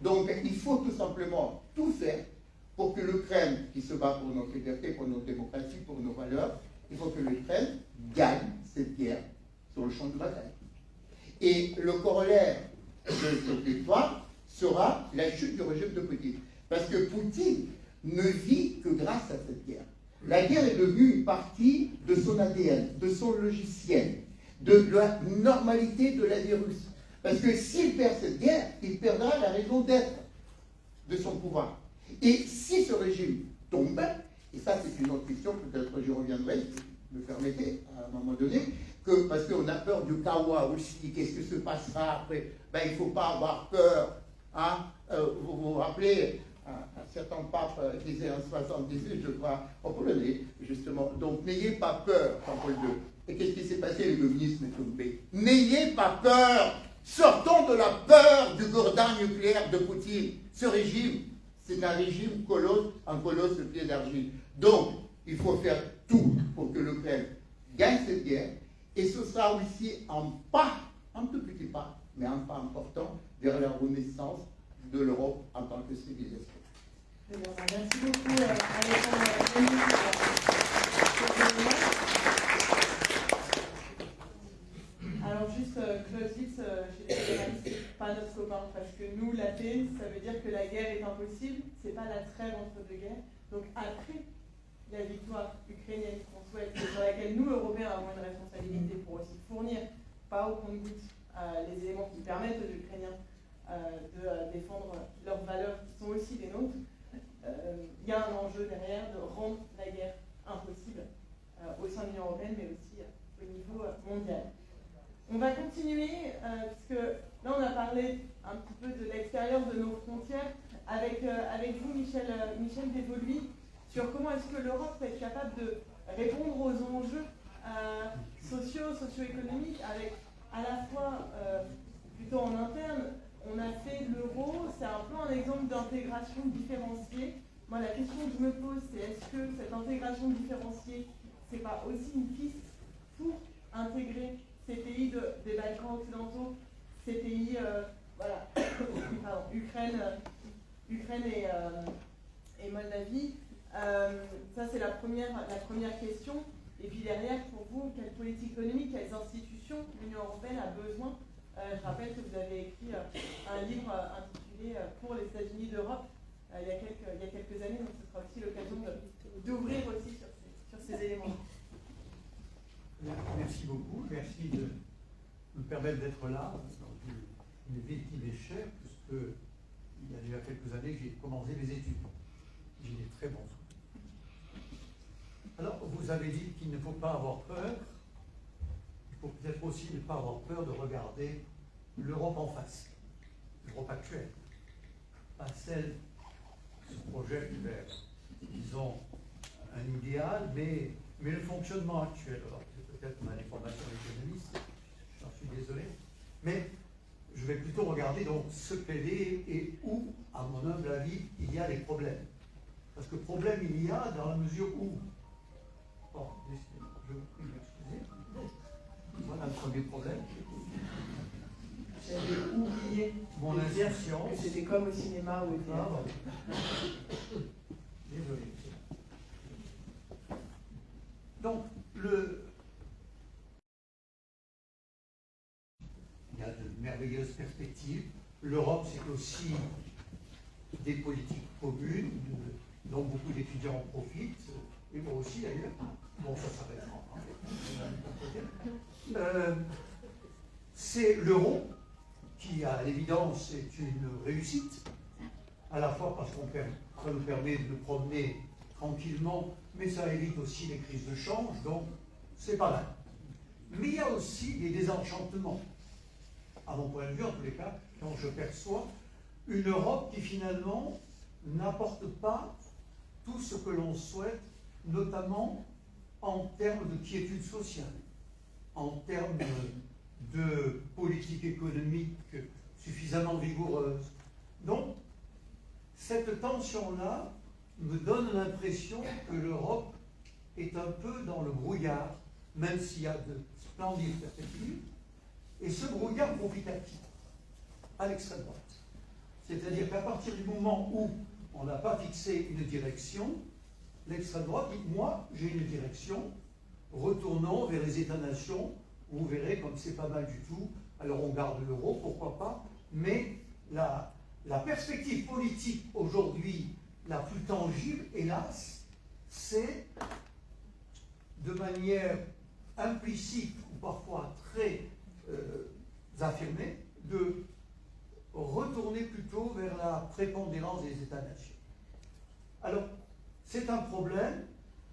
Donc, il faut tout simplement tout faire pour que l'Ukraine, qui se bat pour notre liberté, pour notre démocratie, pour nos valeurs, il faut que l'Ukraine gagne cette guerre sur le champ de bataille. Et le corollaire de cette victoire sera la chute du régime de Poutine. Parce que Poutine ne vit que grâce à cette guerre. La guerre est devenue une partie de son ADN, de son logiciel, de la normalité de la vie russe. Parce que s'il perd cette guerre, il perdra la raison d'être de son pouvoir. Et si ce régime tombe, et ça c'est une autre question, peut-être j'y reviendrai, si vous me permettez, à un moment donné, parce qu'on a peur du chaos aussi, qu'est-ce que se passera après? Il ne faut pas avoir peur Hein? Vous vous rappelez, un certain pape disait en 78, je crois, en Polonais, justement, donc n'ayez pas peur, Jean-Paul II. Et qu'est-ce qui s'est passé? Le communisme est tombé. N'ayez pas peur. Sortons de la peur du gourdin nucléaire de Poutine. Ce régime, c'est un régime colosse, un colosse de pied d'argile. Donc, il faut faire tout pour que l'Ukraine gagne cette guerre. Et ce sera aussi un pas, un tout petit pas, mais un pas important vers la renaissance de l'Europe en tant que civilisation. Merci beaucoup, Alexandre. Alors juste, Clausewitz, c'est pas notre copain, parce que nous, la paix, ça veut dire que la guerre est impossible, c'est pas la trêve entre deux guerres. Donc après la victoire ukrainienne qu'on souhaite, sur laquelle nous, Européens, avons une responsabilité pour aussi fournir, pas au compte-gouttes, les éléments qui permettent aux Ukrainiens de défendre leurs valeurs qui sont aussi les nôtres. Il y a un enjeu derrière de rendre la guerre impossible au sein de l'Union européenne, mais aussi au niveau mondial. On va continuer, puisque là on a parlé un petit peu de l'extérieur de nos frontières, avec vous, Michel Dévoluy, sur comment est-ce que l'Europe peut être capable de répondre aux enjeux socio-économiques, avec à la fois, plutôt en interne, on a fait l'euro, c'est un peu un exemple d'intégration différenciée. Moi, la question que je me pose, c'est est-ce que cette intégration différenciée, c'est pas aussi une piste pour intégrer ces pays des Balkans occidentaux, ces pays, voilà, pardon, Ukraine et Moldavie. Ça, c'est la première question. Et puis derrière, pour vous, quelle politique économique, quelles institutions l'Union européenne a besoin? Je rappelle que vous avez écrit un livre intitulé Pour les États-Unis d'Europe il y a quelques années, donc ce sera aussi l'occasion d'ouvrir aussi sur ces éléments. Merci beaucoup, merci de me permettre d'être là dans une ville qui m'est chère, puisque il y a déjà quelques années que j'ai commencé mes études. J'ai des très bons souvenirs. Alors, vous avez dit qu'il ne faut pas avoir peur. Il faut peut-être aussi ne pas avoir peur de regarder l'Europe en face, l'Europe actuelle, pas celle qui se projette vers, disons, un idéal, mais le fonctionnement actuel. Alors, peut-être qu'on a des formations d'économistes, j'en suis désolé, mais je vais plutôt regarder donc ce qu'elle est et où, à mon humble avis, il y a des problèmes. Parce que problème il y a dans la mesure où, bon, je vous prie de m'excuser, voilà le premier problème. J'avais oublié Mon insertion. C'était comme au cinéma ou au théâtre. Désolé. Donc, il y a de merveilleuses perspectives. L'Europe, c'est aussi des politiques communes, dont beaucoup d'étudiants en profitent, et moi aussi d'ailleurs. Bon, ça s'arrêtera. C'est l'euro, qui à l'évidence est une réussite, à la fois parce que ça nous permet de nous promener tranquillement, mais ça évite aussi les crises de change, donc c'est pas mal. Mais il y a aussi des désenchantements, à mon point de vue en tous les cas, quand je perçois une Europe qui finalement n'apporte pas tout ce que l'on souhaite, notamment en termes de quiétude sociale, en termes de politique économique suffisamment vigoureuse. Donc, cette tension-là me donne l'impression que l'Europe est un peu dans le brouillard, même s'il y a de splendides perspectives, et ce brouillard profite à qui? À l'extrême droite. C'est-à-dire qu'à partir du moment où on n'a pas fixé une direction, l'extrême droite dit « moi, j'ai une direction, retournons vers les États-nations, vous verrez comme c'est pas mal du tout, alors on garde l'euro, pourquoi pas, mais la perspective politique aujourd'hui la plus tangible, hélas, c'est de manière implicite ou parfois très affirmée de retourner plutôt vers la prépondérance des États-nations. Alors, c'est un problème,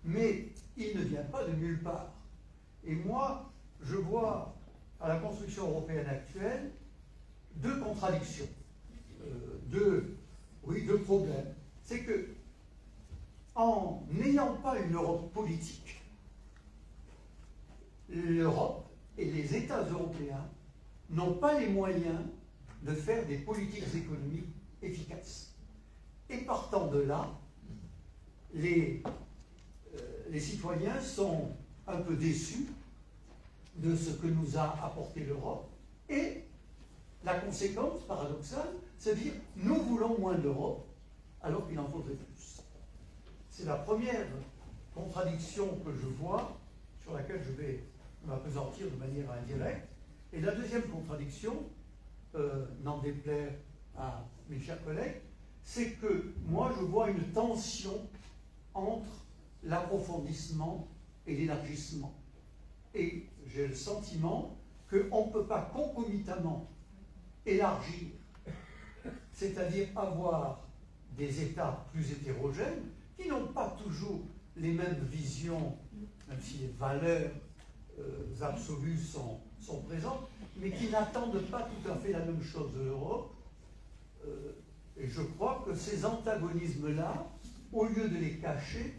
mais il ne vient pas de nulle part. Et moi, je vois à la construction européenne actuelle deux contradictions. deux problèmes. C'est que, en n'ayant pas une Europe politique, l'Europe et les États européens n'ont pas les moyens de faire des politiques économiques efficaces. Et partant de là, les citoyens sont un peu déçus de ce que nous a apporté l'Europe. Et la conséquence paradoxale, c'est de dire nous voulons moins d'Europe alors qu'il en faudrait plus. C'est la première contradiction que je vois, sur laquelle je vais m'appesantir de manière indirecte. Et la deuxième contradiction, n'en déplaire à mes chers collègues, c'est que moi je vois une tension entre l'approfondissement et l'élargissement. Et j'ai le sentiment qu'on ne peut pas concomitamment élargir, c'est-à-dire avoir des États plus hétérogènes, qui n'ont pas toujours les mêmes visions, même si les valeurs absolues sont présentes, mais qui n'attendent pas tout à fait la même chose de l'Europe. Et je crois que ces antagonismes-là, au lieu de les cacher,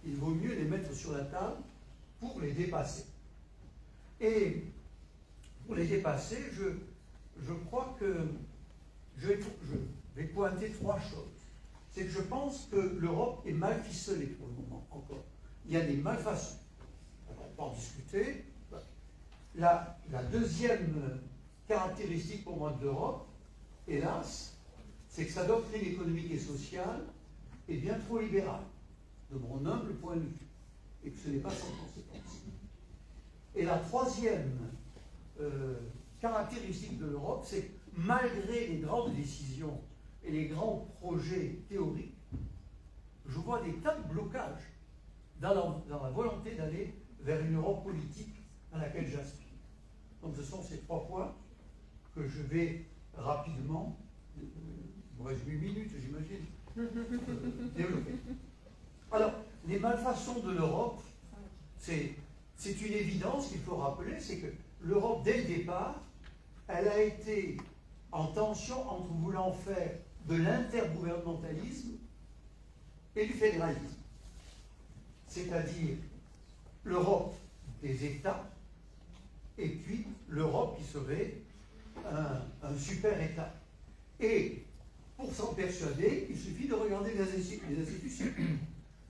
il vaut mieux les mettre sur la table pour les dépasser. Et pour les dépasser, je crois que je vais pointer trois choses. C'est que je pense que l'Europe est mal ficelée pour le moment encore. Il y a des malfaçons. On va en discuter. La deuxième caractéristique pour moi de l'Europe, hélas, c'est que sa doctrine économique et sociale est bien trop libérale, de mon humble point de vue, et que ce n'est pas sans conséquence. Et la troisième caractéristique de l'Europe, c'est que malgré les grandes décisions et les grands projets théoriques, je vois des tas de blocages dans la volonté d'aller vers une Europe politique à laquelle j'aspire. Donc ce sont ces trois points que je vais rapidement, il me reste 8 minutes j'imagine, développer. Alors, les malfaçons de l'Europe, c'est une évidence qu'il faut rappeler, c'est que l'Europe, dès le départ, elle a été en tension entre voulant faire de l'intergouvernementalisme et du fédéralisme. C'est-à-dire l'Europe des États et puis l'Europe qui serait un super-État. Et pour s'en persuader, il suffit de regarder les institutions.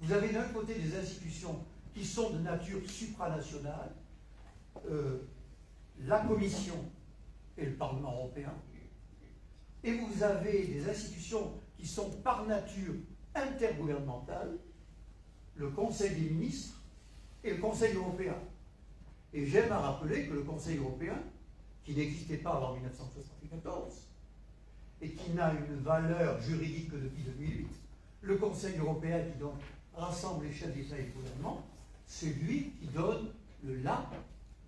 Vous avez d'un côté des institutions qui sont de nature supranationale, la Commission et le Parlement européen, et vous avez des institutions qui sont par nature intergouvernementales, le Conseil des ministres et le Conseil européen. Et j'aime à rappeler que le Conseil européen, qui n'existait pas avant 1974, et qui n'a une valeur juridique que depuis 2008, le Conseil européen qui donc rassemble les chefs d'État et de gouvernement, c'est lui qui donne le là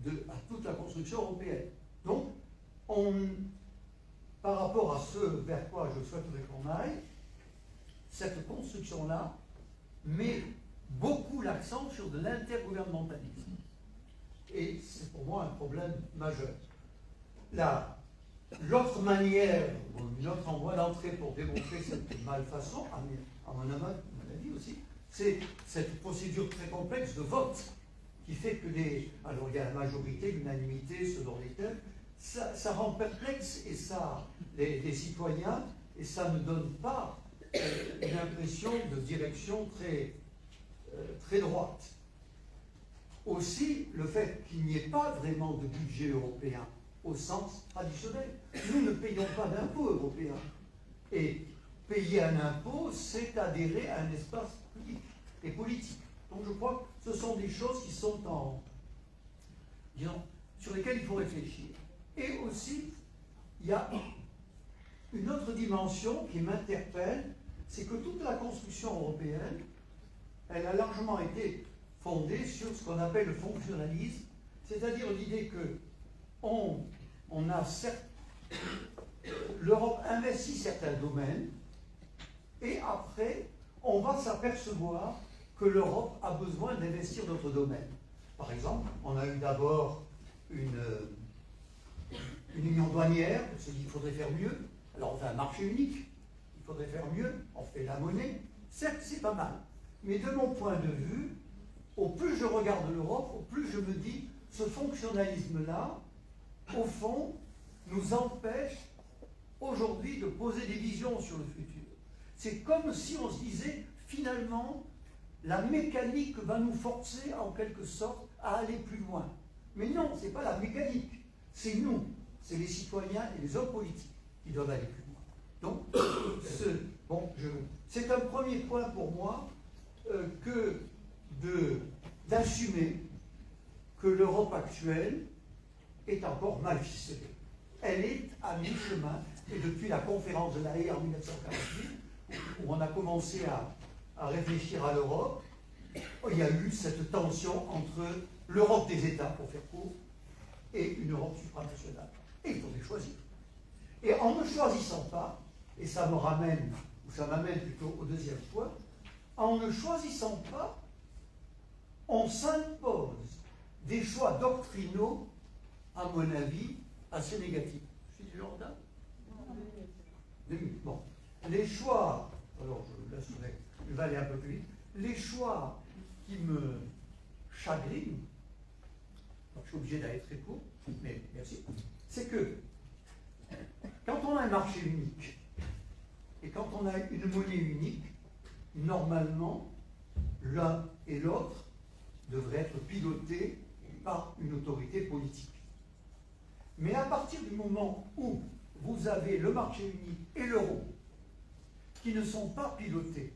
à toute la construction européenne. Donc, par rapport à ce vers quoi je souhaiterais qu'on aille, cette construction-là met beaucoup l'accent sur de l'intergouvernementalisme. Et c'est pour moi un problème majeur. L'autre manière, une autre voie d'entrée pour démontrer cette malfaçon, à mon avis aussi, c'est cette procédure très complexe de vote qui fait que alors il y a la majorité, l'unanimité, selon les thèmes, ça rend perplexe et les citoyens, et ça ne donne pas une impression de direction très droite. Aussi, le fait qu'il n'y ait pas vraiment de budget européen au sens traditionnel. Nous ne payons pas d'impôt européen. Et payer un impôt, c'est adhérer à un espace public et politique. Donc je crois que ce sont des choses qui sont sur lesquelles il faut réfléchir. Et aussi, il y a une autre dimension qui m'interpelle, c'est que toute la construction européenne, elle a largement été fondée sur ce qu'on appelle le fonctionnalisme, c'est-à-dire l'idée que l'Europe investit certains domaines, et après, on va s'apercevoir que l'Europe a besoin d'investir d'autres domaines. Par exemple, on a eu d'abord une union douanière, on s'est dit qu'il faudrait faire mieux, Alors on fait un marché unique, il faudrait faire mieux, on fait la monnaie, certes c'est pas mal, mais de mon point de vue, au plus je regarde l'Europe, au plus je me dis, ce fonctionnalisme-là, au fond, nous empêche aujourd'hui de poser des visions sur le futur. C'est comme si on se disait, finalement, la mécanique va nous forcer en quelque sorte à aller plus loin. Mais non, ce n'est pas la mécanique, c'est nous, c'est les citoyens et les hommes politiques qui doivent aller plus loin. Donc, c'est un premier point pour moi que d'assumer que l'Europe actuelle est encore mal ficelée. Elle est à mi-chemin, et depuis la conférence de La Haye en 1948, où on a commencé à réfléchir à l'Europe, il y a eu cette tension entre l'Europe des États, pour faire court, et une Europe supranationale. Et il faudrait choisir. Et en ne choisissant pas, et ça m'amène plutôt au deuxième point, en ne choisissant pas, on s'impose des choix doctrinaux, à mon avis, assez négatifs. Je suis du Jordan ? 2 minutes. Bon. Les choix, alors je vais aller un peu plus vite, les choix qui me chagrinent, donc je suis obligé d'aller très court, mais merci, c'est que quand on a un marché unique et quand on a une monnaie unique, normalement, l'un et l'autre devraient être pilotés par une autorité politique. Mais à partir du moment où vous avez le marché unique et l'euro, qui ne sont pas pilotés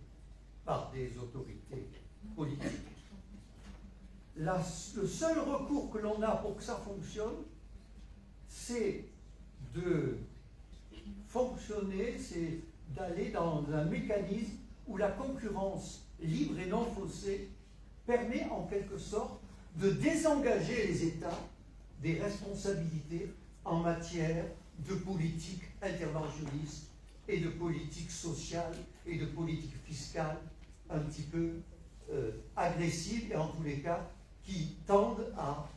par des autorités politiques, le seul recours que l'on a pour que ça fonctionne, c'est de fonctionner, c'est d'aller dans un mécanisme où la concurrence libre et non faussée permet en quelque sorte de désengager les États des responsabilités en matière de politique interventionniste et de politique sociale et de politique fiscale un petit peu agressive et en tous les cas qui tendent à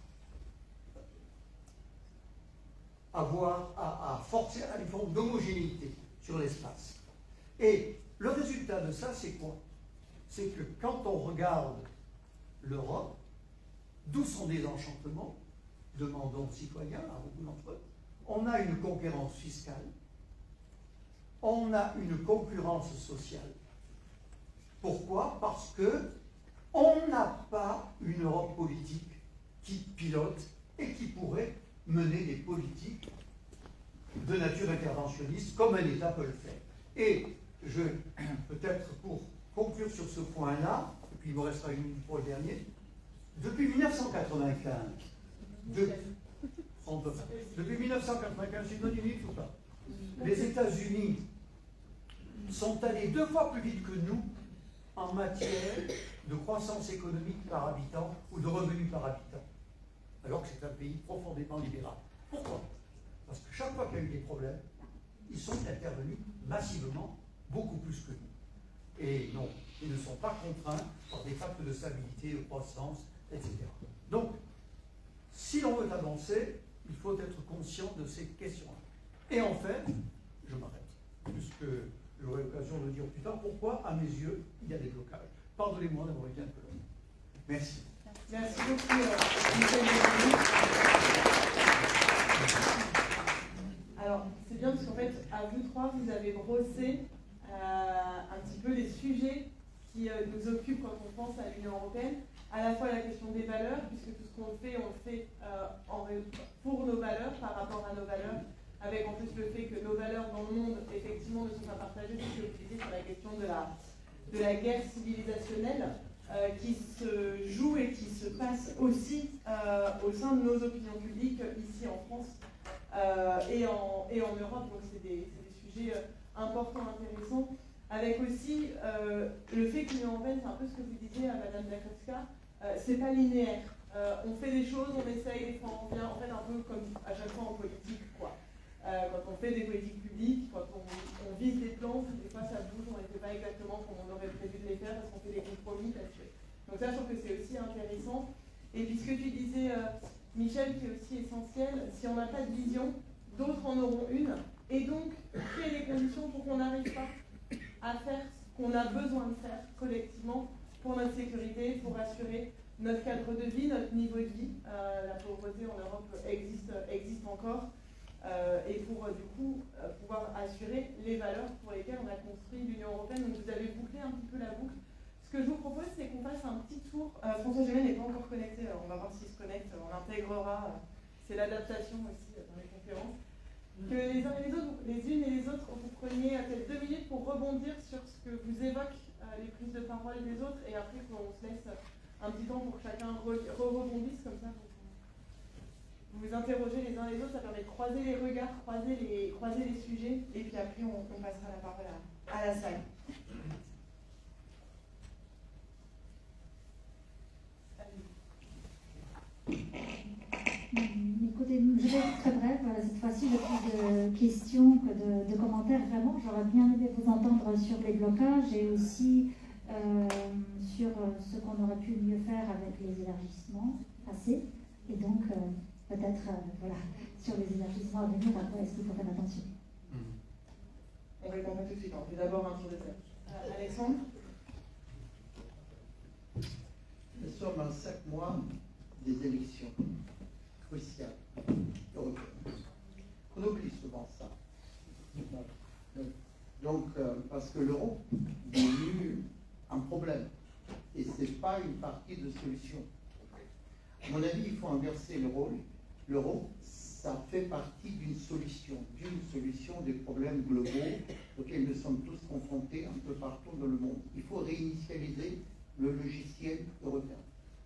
forcer à une forme d'homogénéité sur l'espace. Et le résultat de ça, c'est quoi? C'est que quand on regarde l'Europe, d'où son désenchantement, demandons aux citoyens, à beaucoup d'entre eux, on a une concurrence fiscale, on a une concurrence sociale. Pourquoi? Parce que on n'a pas une Europe politique qui pilote et qui pourrait mener des politiques de nature interventionniste comme un État peut le faire. Et peut-être pour conclure sur ce point-là, et puis il me restera une minute pour le dernier, depuis 1995, depuis 1995, c'est une bonne minute ou pas? Les États-Unis sont allés 2 fois plus vite que nous en matière de croissance économique par habitant ou de revenus par habitant, alors que c'est un pays profondément libéral. Pourquoi? Parce que chaque fois qu'il y a eu des problèmes, ils sont intervenus massivement, beaucoup plus que nous. Et non, ils ne sont pas contraints par des pactes de stabilité, de croissance, etc. Donc, si l'on veut avancer, il faut être conscient de ces questions-là. Et enfin, je m'arrête, puisque j'aurai l'occasion de dire plus tard pourquoi, à mes yeux, il y a des blocages. Pardonnez-moi d'avoir été un peu long. Merci. Merci beaucoup, Michel Denis. Alors, c'est bien parce qu'en fait, à vous trois, vous avez brossé un petit peu les sujets qui nous occupent quand on pense à l'Union européenne. À la fois la question des valeurs, puisque tout ce qu'on fait, on le fait pour nos valeurs, par rapport à nos valeurs, avec en plus le fait que nos valeurs dans le monde, effectivement, ne sont pas partagées, c'est utilisé sur la question de la guerre civilisationnelle qui se joue et qui se passe aussi au sein de nos opinions publiques ici en France et en Europe. Donc c'est des sujets importants, intéressants, avec aussi le fait que l'Union européenne, c'est un peu ce que vous disiez à Madame Zakowska, c'est pas linéaire. On fait des choses, on essaye, des fois on vient, en fait un peu comme à chaque fois en politique, quoi. Quand on fait des politiques publiques, quand on vise des plans, des fois ça bouge, on ne les fait pas exactement comme on aurait prévu de les faire parce qu'on fait des compromis là-dessus. Donc ça, je trouve que c'est aussi intéressant. Et puis ce que tu disais, Michel, qui est aussi essentiel, si on n'a pas de vision, d'autres en auront une. Et donc, créer les conditions pour qu'on n'arrive pas à faire ce qu'on a besoin de faire collectivement pour notre sécurité, pour assurer notre cadre de vie, notre niveau de vie. La pauvreté en Europe existe encore. Et pour du coup pouvoir assurer les valeurs pour lesquelles on a construit l'Union européenne. Donc vous avez bouclé un petit peu la boucle. Ce que je vous propose, c'est qu'on fasse un petit tour. François Gémen n'est pas encore connecté, on va voir s'il se connecte, on intégrera, c'est l'adaptation aussi dans les conférences. Que les uns et les autres, les unes et les autres, vous preniez peut-être 2 minutes pour rebondir sur ce que vous évoquent les prises de parole des autres, et après qu'on se laisse un petit temps pour que chacun rebondisse, comme ça vous vous interrogez les uns les autres, ça permet de croiser les regards, croiser les sujets, et puis après on passera la parole à la salle. Écoutez, je vais être très brève. Cette fois-ci, j'ai plus de questions que de commentaires. Vraiment, j'aurais bien aimé vous entendre sur les blocages et aussi sur ce qu'on aurait pu mieux faire avec les élargissements passés. Et donc, peut-être, voilà, sur les élargissements à venir, à quoi est-ce qu'il faut faire attention? On répond pas tout de suite, on fait d'abord un tour de table. Alexandre? Nous sommes à 5 mois des élections cruciales européennes. On oublie souvent ça. Donc, parce que l'euro est devenu un problème. Et ce n'est pas une partie de solution. À mon avis, il faut inverser le rôle. L'euro, ça fait partie d'une solution des problèmes globaux auxquels nous sommes tous confrontés un peu partout dans le monde. Il faut réinitialiser le logiciel européen.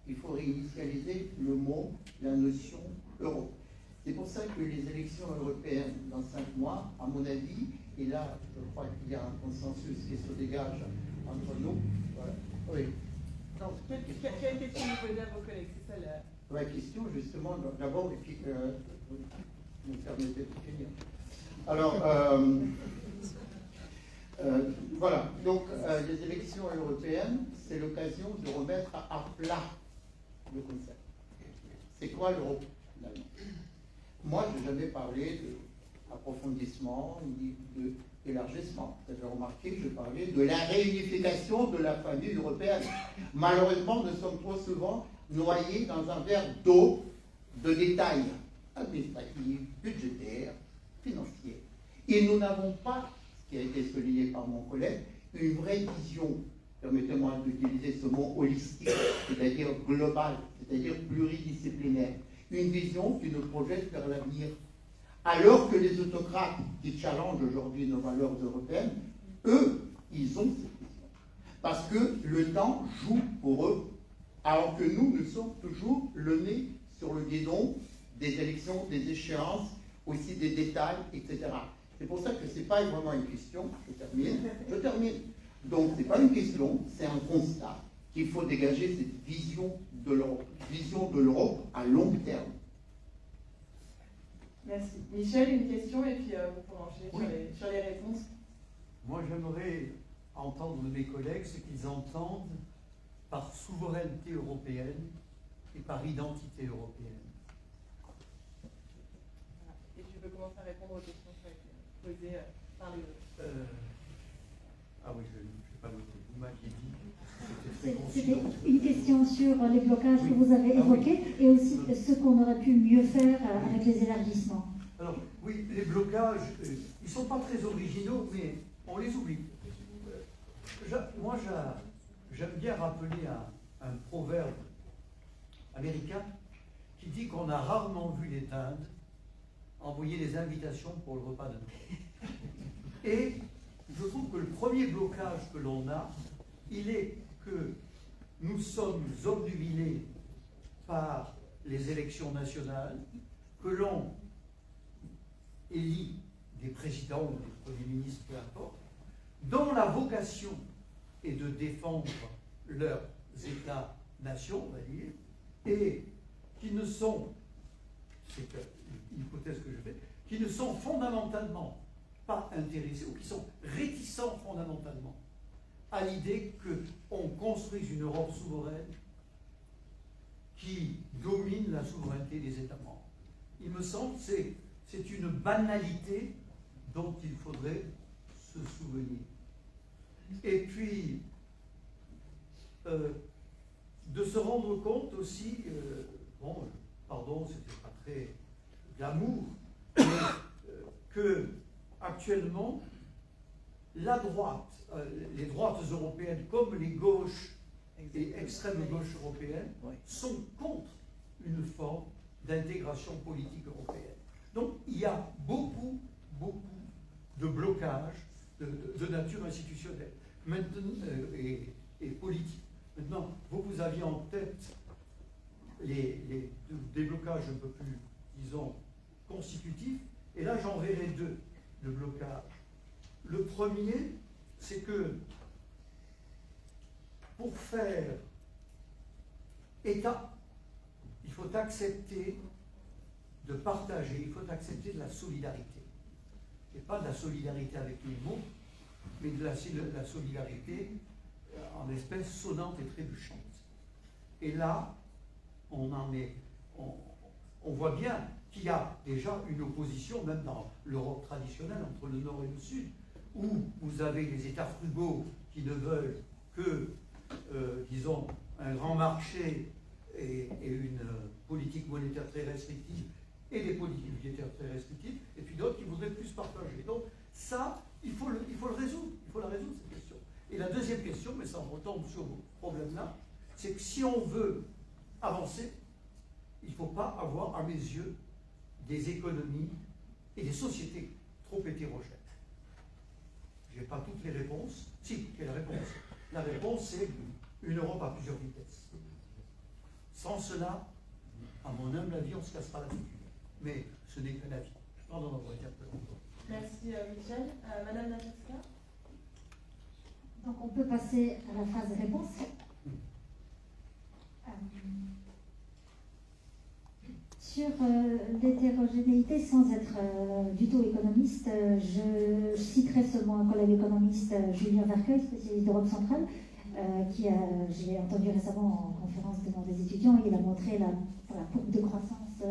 Il faut réinitialiser le mot, la notion euro. C'est pour ça que les élections européennes dans 5 mois, à mon avis, et là, je crois qu'il y a un consensus qui se dégage entre nous. Voilà. Oui. Non, quelle question vous posez à vos collègues? C'est ça la question, justement, d'abord, et puis vous me permettez de finir. Alors, voilà. Donc, les élections européennes, c'est l'occasion de remettre à plat le concept. C'est quoi l'Europe, finalement? Moi, je n'ai jamais parlé d'approfondissement ni d'élargissement. Vous avez remarqué, je parlais de la réunification de la famille européenne. Malheureusement, nous sommes trop souvent noyés dans un verre d'eau de détails administratifs, budgétaires, financiers. Et nous n'avons pas, ce qui a été souligné par mon collègue, une vraie vision, permettez-moi d'utiliser ce mot holistique, c'est-à-dire global, c'est-à-dire pluridisciplinaire. Une vision qui nous projette vers l'avenir. Alors que les autocrates qui challengent aujourd'hui nos valeurs européennes, eux, ils ont cette vision. Parce que le temps joue pour eux. Alors que nous sommes toujours le nez sur le guidon des élections, des échéances, aussi des détails, etc. C'est pour ça que ce n'est pas vraiment une question. Je termine. Donc, ce n'est pas une question, c'est un constat qu'il faut dégager cette vision de l'Europe à long terme. Merci. Michel, une question et puis vous pourrez enchaîner sur les réponses. Moi, j'aimerais entendre de mes collègues ce qu'ils entendent par souveraineté européenne et par identité européenne. Et tu peux commencer à répondre aux questions qui ont été posées par les autres. Ah oui, je n'ai pas noté. Vous m'aviez dit. C'était une question sur les blocages que vous avez évoqués et aussi ce qu'on aurait pu mieux faire avec les élargissements. Alors, oui, les blocages, ils ne sont pas très originaux, mais on les oublie. Moi, j'aime bien rappeler un proverbe américain qui dit qu'on a rarement vu les Indes envoyer des invitations pour le repas de Noël. Et je trouve que le premier blocage que l'on a, il est que nous sommes obnubilés par les élections nationales, que l'on élit des présidents ou des premiers ministres, peu importe, dont la vocation est de défendre leurs États-nations, on va dire, et qui ne sont, c'est une hypothèse que je fais, qui ne sont fondamentalement pas intéressés, ou qui sont réticents fondamentalement à l'idée qu'on construise une Europe souveraine qui domine la souveraineté des États membres. Il me semble que c'est une banalité dont il faudrait se souvenir. Et puis, de se rendre compte aussi, bon, pardon, c'était pas très glamour, mais que actuellement, la droite, les droites européennes comme les gauches et extrêmes gauches européennes sont contre une forme d'intégration politique européenne. Donc il y a beaucoup de blocages de nature institutionnelle maintenant, et politique. Maintenant, vous aviez en tête les blocages un peu plus, disons, constitutifs, et là j'en verrai deux de blocages. Le premier, c'est que pour faire État, il faut accepter de partager, il faut accepter de la solidarité. Et pas de la solidarité avec les mots, mais de la solidarité en espèces sonnantes et trébuchantes. Et là, on voit bien qu'il y a déjà une opposition, même dans l'Europe traditionnelle, entre le Nord et le Sud, où vous avez les États frugaux qui ne veulent que, disons, un grand marché et une politique monétaire très restrictive, et des politiques budgétaires très restrictives, et puis d'autres qui voudraient plus partager. Donc ça, il faut le résoudre, il faut la résoudre, cette question. Et la deuxième question, mais ça retombe sur vos problèmes-là, c'est que si on veut avancer, il ne faut pas avoir, à mes yeux, des économies et des sociétés trop hétérogènes. Je n'ai pas toutes les réponses. Si, quelle réponse? La réponse, c'est une Europe à plusieurs vitesses. Sans cela, à mon humble avis, on se cassera la figure. Mais ce n'est qu'un avis. Pardon, on va dire peu longtemps. Merci Michel. Madame Natasska. Donc on peut passer à la phase réponse. Sur l'hétérogénéité, sans être du tout économiste, je citerai seulement un collègue économiste, Julien Vercueil, spécialiste d'Europe centrale, je l'ai entendu récemment en conférence devant des étudiants, il a montré la courbe de croissance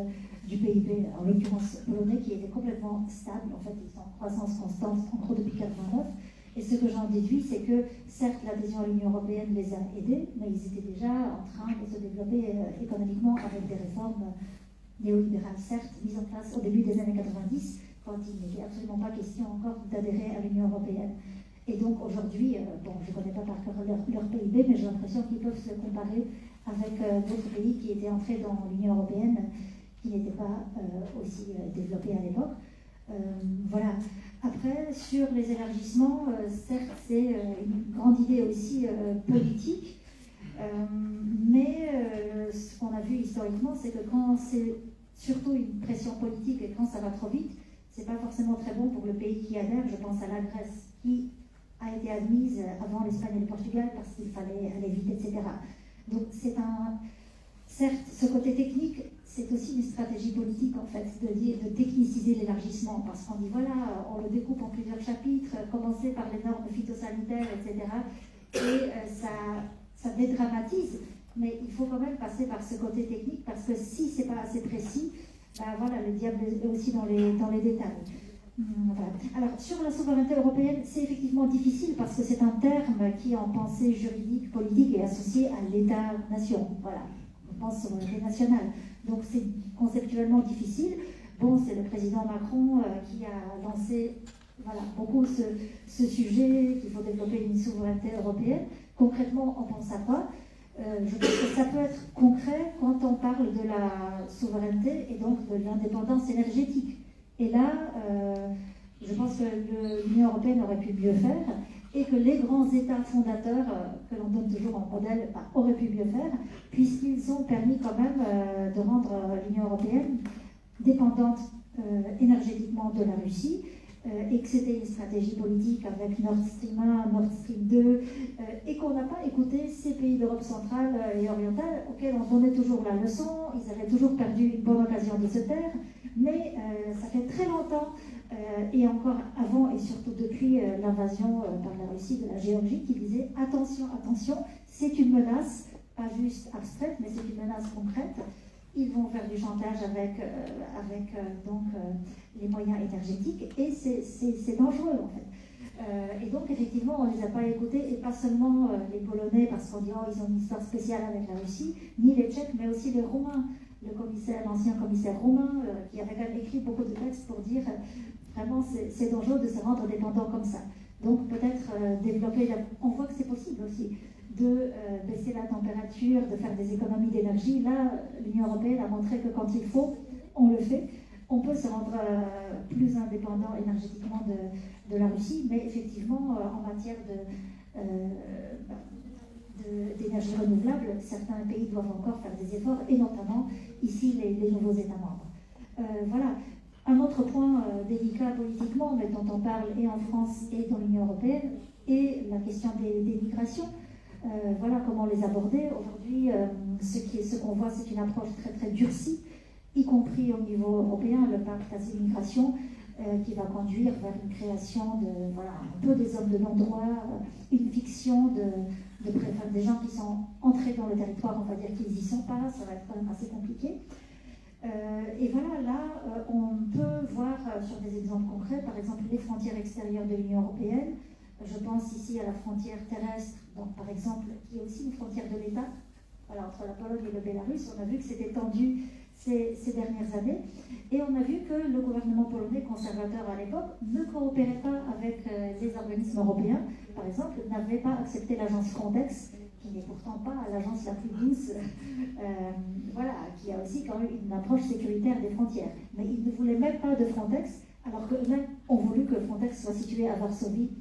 du PIB, en l'occurrence polonais, qui était complètement stable. En fait, ils sont en croissance constante, en gros, depuis 1989. Et ce que j'en déduis, c'est que, certes, l'adhésion à l'Union européenne les a aidés, mais ils étaient déjà en train de se développer économiquement avec des réformes néolibérales, certes, mises en place au début des années 90, quand il n'était absolument pas question encore d'adhérer à l'Union européenne. Et donc aujourd'hui, bon, je ne connais pas par cœur leur PIB, mais j'ai l'impression qu'ils peuvent se comparer avec d'autres pays qui étaient entrés dans l'Union européenne, qui n'étaient pas aussi développés à l'époque. Voilà. Après, sur les élargissements, certes, c'est une grande idée aussi politique, mais ce qu'on a vu historiquement, c'est que quand c'est surtout une pression politique et quand ça va trop vite, c'est pas forcément très bon pour le pays qui adhère. Je pense à la Grèce, qui a été admise avant l'Espagne et le Portugal parce qu'il fallait aller vite, etc. Donc c'est certes, ce côté technique, c'est aussi une stratégie politique en fait, de techniciser l'élargissement, parce qu'on dit voilà, on le découpe en plusieurs chapitres, commencer par les normes phytosanitaires, etc. Et ça dédramatise, mais il faut quand même passer par ce côté technique, parce que si c'est pas assez précis, ben voilà, le diable est aussi dans les détails. Voilà. Alors, sur la souveraineté européenne, c'est effectivement difficile parce que c'est un terme qui, en pensée juridique, politique, est associé à l'État-nation. Voilà, on pense souveraineté nationale. Donc, c'est conceptuellement difficile. Bon, c'est le président Macron qui a lancé beaucoup ce sujet, qu'il faut développer une souveraineté européenne. Concrètement, on pense à quoi? Je pense que ça peut être concret quand on parle de la souveraineté et donc de l'indépendance énergétique. Et là, je pense que l'Union européenne aurait pu mieux faire et que les grands États fondateurs, que l'on donne toujours en modèle, auraient pu mieux faire, puisqu'ils ont permis quand même de rendre l'Union européenne dépendante énergétiquement de la Russie, et que c'était une stratégie politique avec Nord Stream 1, Nord Stream 2, et qu'on n'a pas écouté ces pays d'Europe centrale et orientale auxquels on donnait toujours la leçon. Ils avaient toujours perdu une bonne occasion de se taire, mais ça fait très longtemps, et encore avant et surtout depuis l'invasion par la Russie de la Géorgie, qui disait attention, attention, c'est une menace, pas juste abstraite, mais c'est une menace concrète. ils vont faire du chantage avec les moyens énergétiques, et c'est dangereux en fait. Et donc effectivement, on ne les a pas écoutés, et pas seulement les Polonais, parce qu'on dit oh, ils ont une histoire spéciale avec la Russie, ni les Tchèques, mais aussi les Roumains. L'ancien commissaire roumain, qui avait quand même écrit beaucoup de textes pour dire vraiment c'est dangereux de se rendre dépendant comme ça. Donc peut-être développer, on voit que c'est possible aussi, de baisser la température, de faire des économies d'énergie. Là, l'Union européenne a montré que quand il faut, on le fait. On peut se rendre plus indépendant énergétiquement de la Russie, mais effectivement, en matière d'énergie renouvelable, certains pays doivent encore faire des efforts, et notamment ici les nouveaux États membres. Voilà. Un autre point délicat politiquement, mais dont on parle et en France et dans l'Union européenne, est la question des migrations. Voilà comment les aborder. Aujourd'hui, ce qu'on voit, c'est une approche très très durcie, y compris au niveau européen, le pacte asile-migration, qui va conduire vers une création un peu des zones de non-droit, une fiction des gens qui sont entrés dans le territoire, on va dire qu'ils n'y sont pas, ça va être quand même assez compliqué. Et voilà, là, on peut voir sur des exemples concrets, par exemple les frontières extérieures de l'Union européenne. Je pense ici à la frontière terrestre, donc par exemple, qui est aussi une frontière de l'État, voilà, entre la Pologne et le Bélarus. On a vu que c'était tendu ces dernières années, et on a vu que le gouvernement polonais conservateur à l'époque ne coopérait pas avec les organismes européens. Par exemple, n'avait pas accepté l'agence Frontex, qui n'est pourtant pas l'agence la plus douce, qui a aussi quand même une approche sécuritaire des frontières. Mais ils ne voulaient même pas de Frontex, alors qu'eux-mêmes ont voulu que Frontex soit situé à Varsovie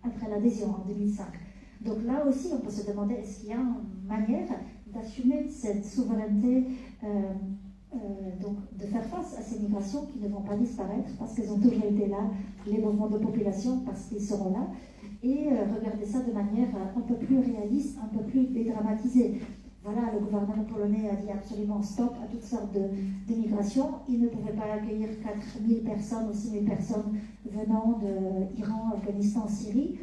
après l'adhésion en 2005. Donc là aussi, on peut se demander, est-ce qu'il y a une manière d'assumer cette souveraineté, donc de faire face à ces migrations qui ne vont pas disparaître parce qu'elles ont toujours été là, les mouvements de population parce qu'ils seront là, et regarder ça de manière un peu plus réaliste, un peu plus dédramatisée. Voilà, le gouvernement polonais a dit absolument stop à toutes sortes de migrations. Il ne pouvait pas accueillir 4000 personnes ou 6000 personnes venant d'Iran, Afghanistan, Syrie,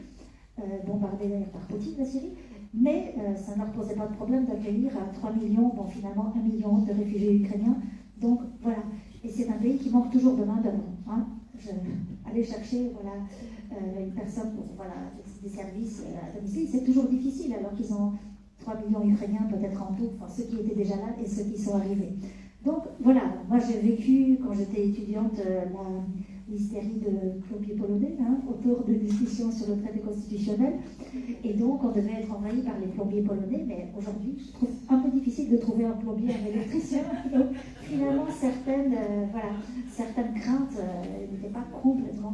bombardées d'ailleurs par Poutine, la Syrie. Mais ça ne leur posait pas de problème d'accueillir 3 millions, finalement 1 million de réfugiés ukrainiens. Donc voilà, et c'est un pays qui manque toujours de main-d'œuvre. Aller chercher une personne pour des services à domicile, c'est toujours difficile alors qu'ils ont 3 millions Ukrainiens peut-être en tout, ceux qui étaient déjà là et ceux qui sont arrivés. Donc voilà, moi j'ai vécu quand j'étais étudiante l'hystérie de plombiers polonais autour de discussions sur le traité constitutionnel, et donc on devait être envahi par les plombiers polonais, mais aujourd'hui je trouve un peu difficile de trouver un plombier, un électricien. Donc finalement certaines craintes n'étaient pas complètement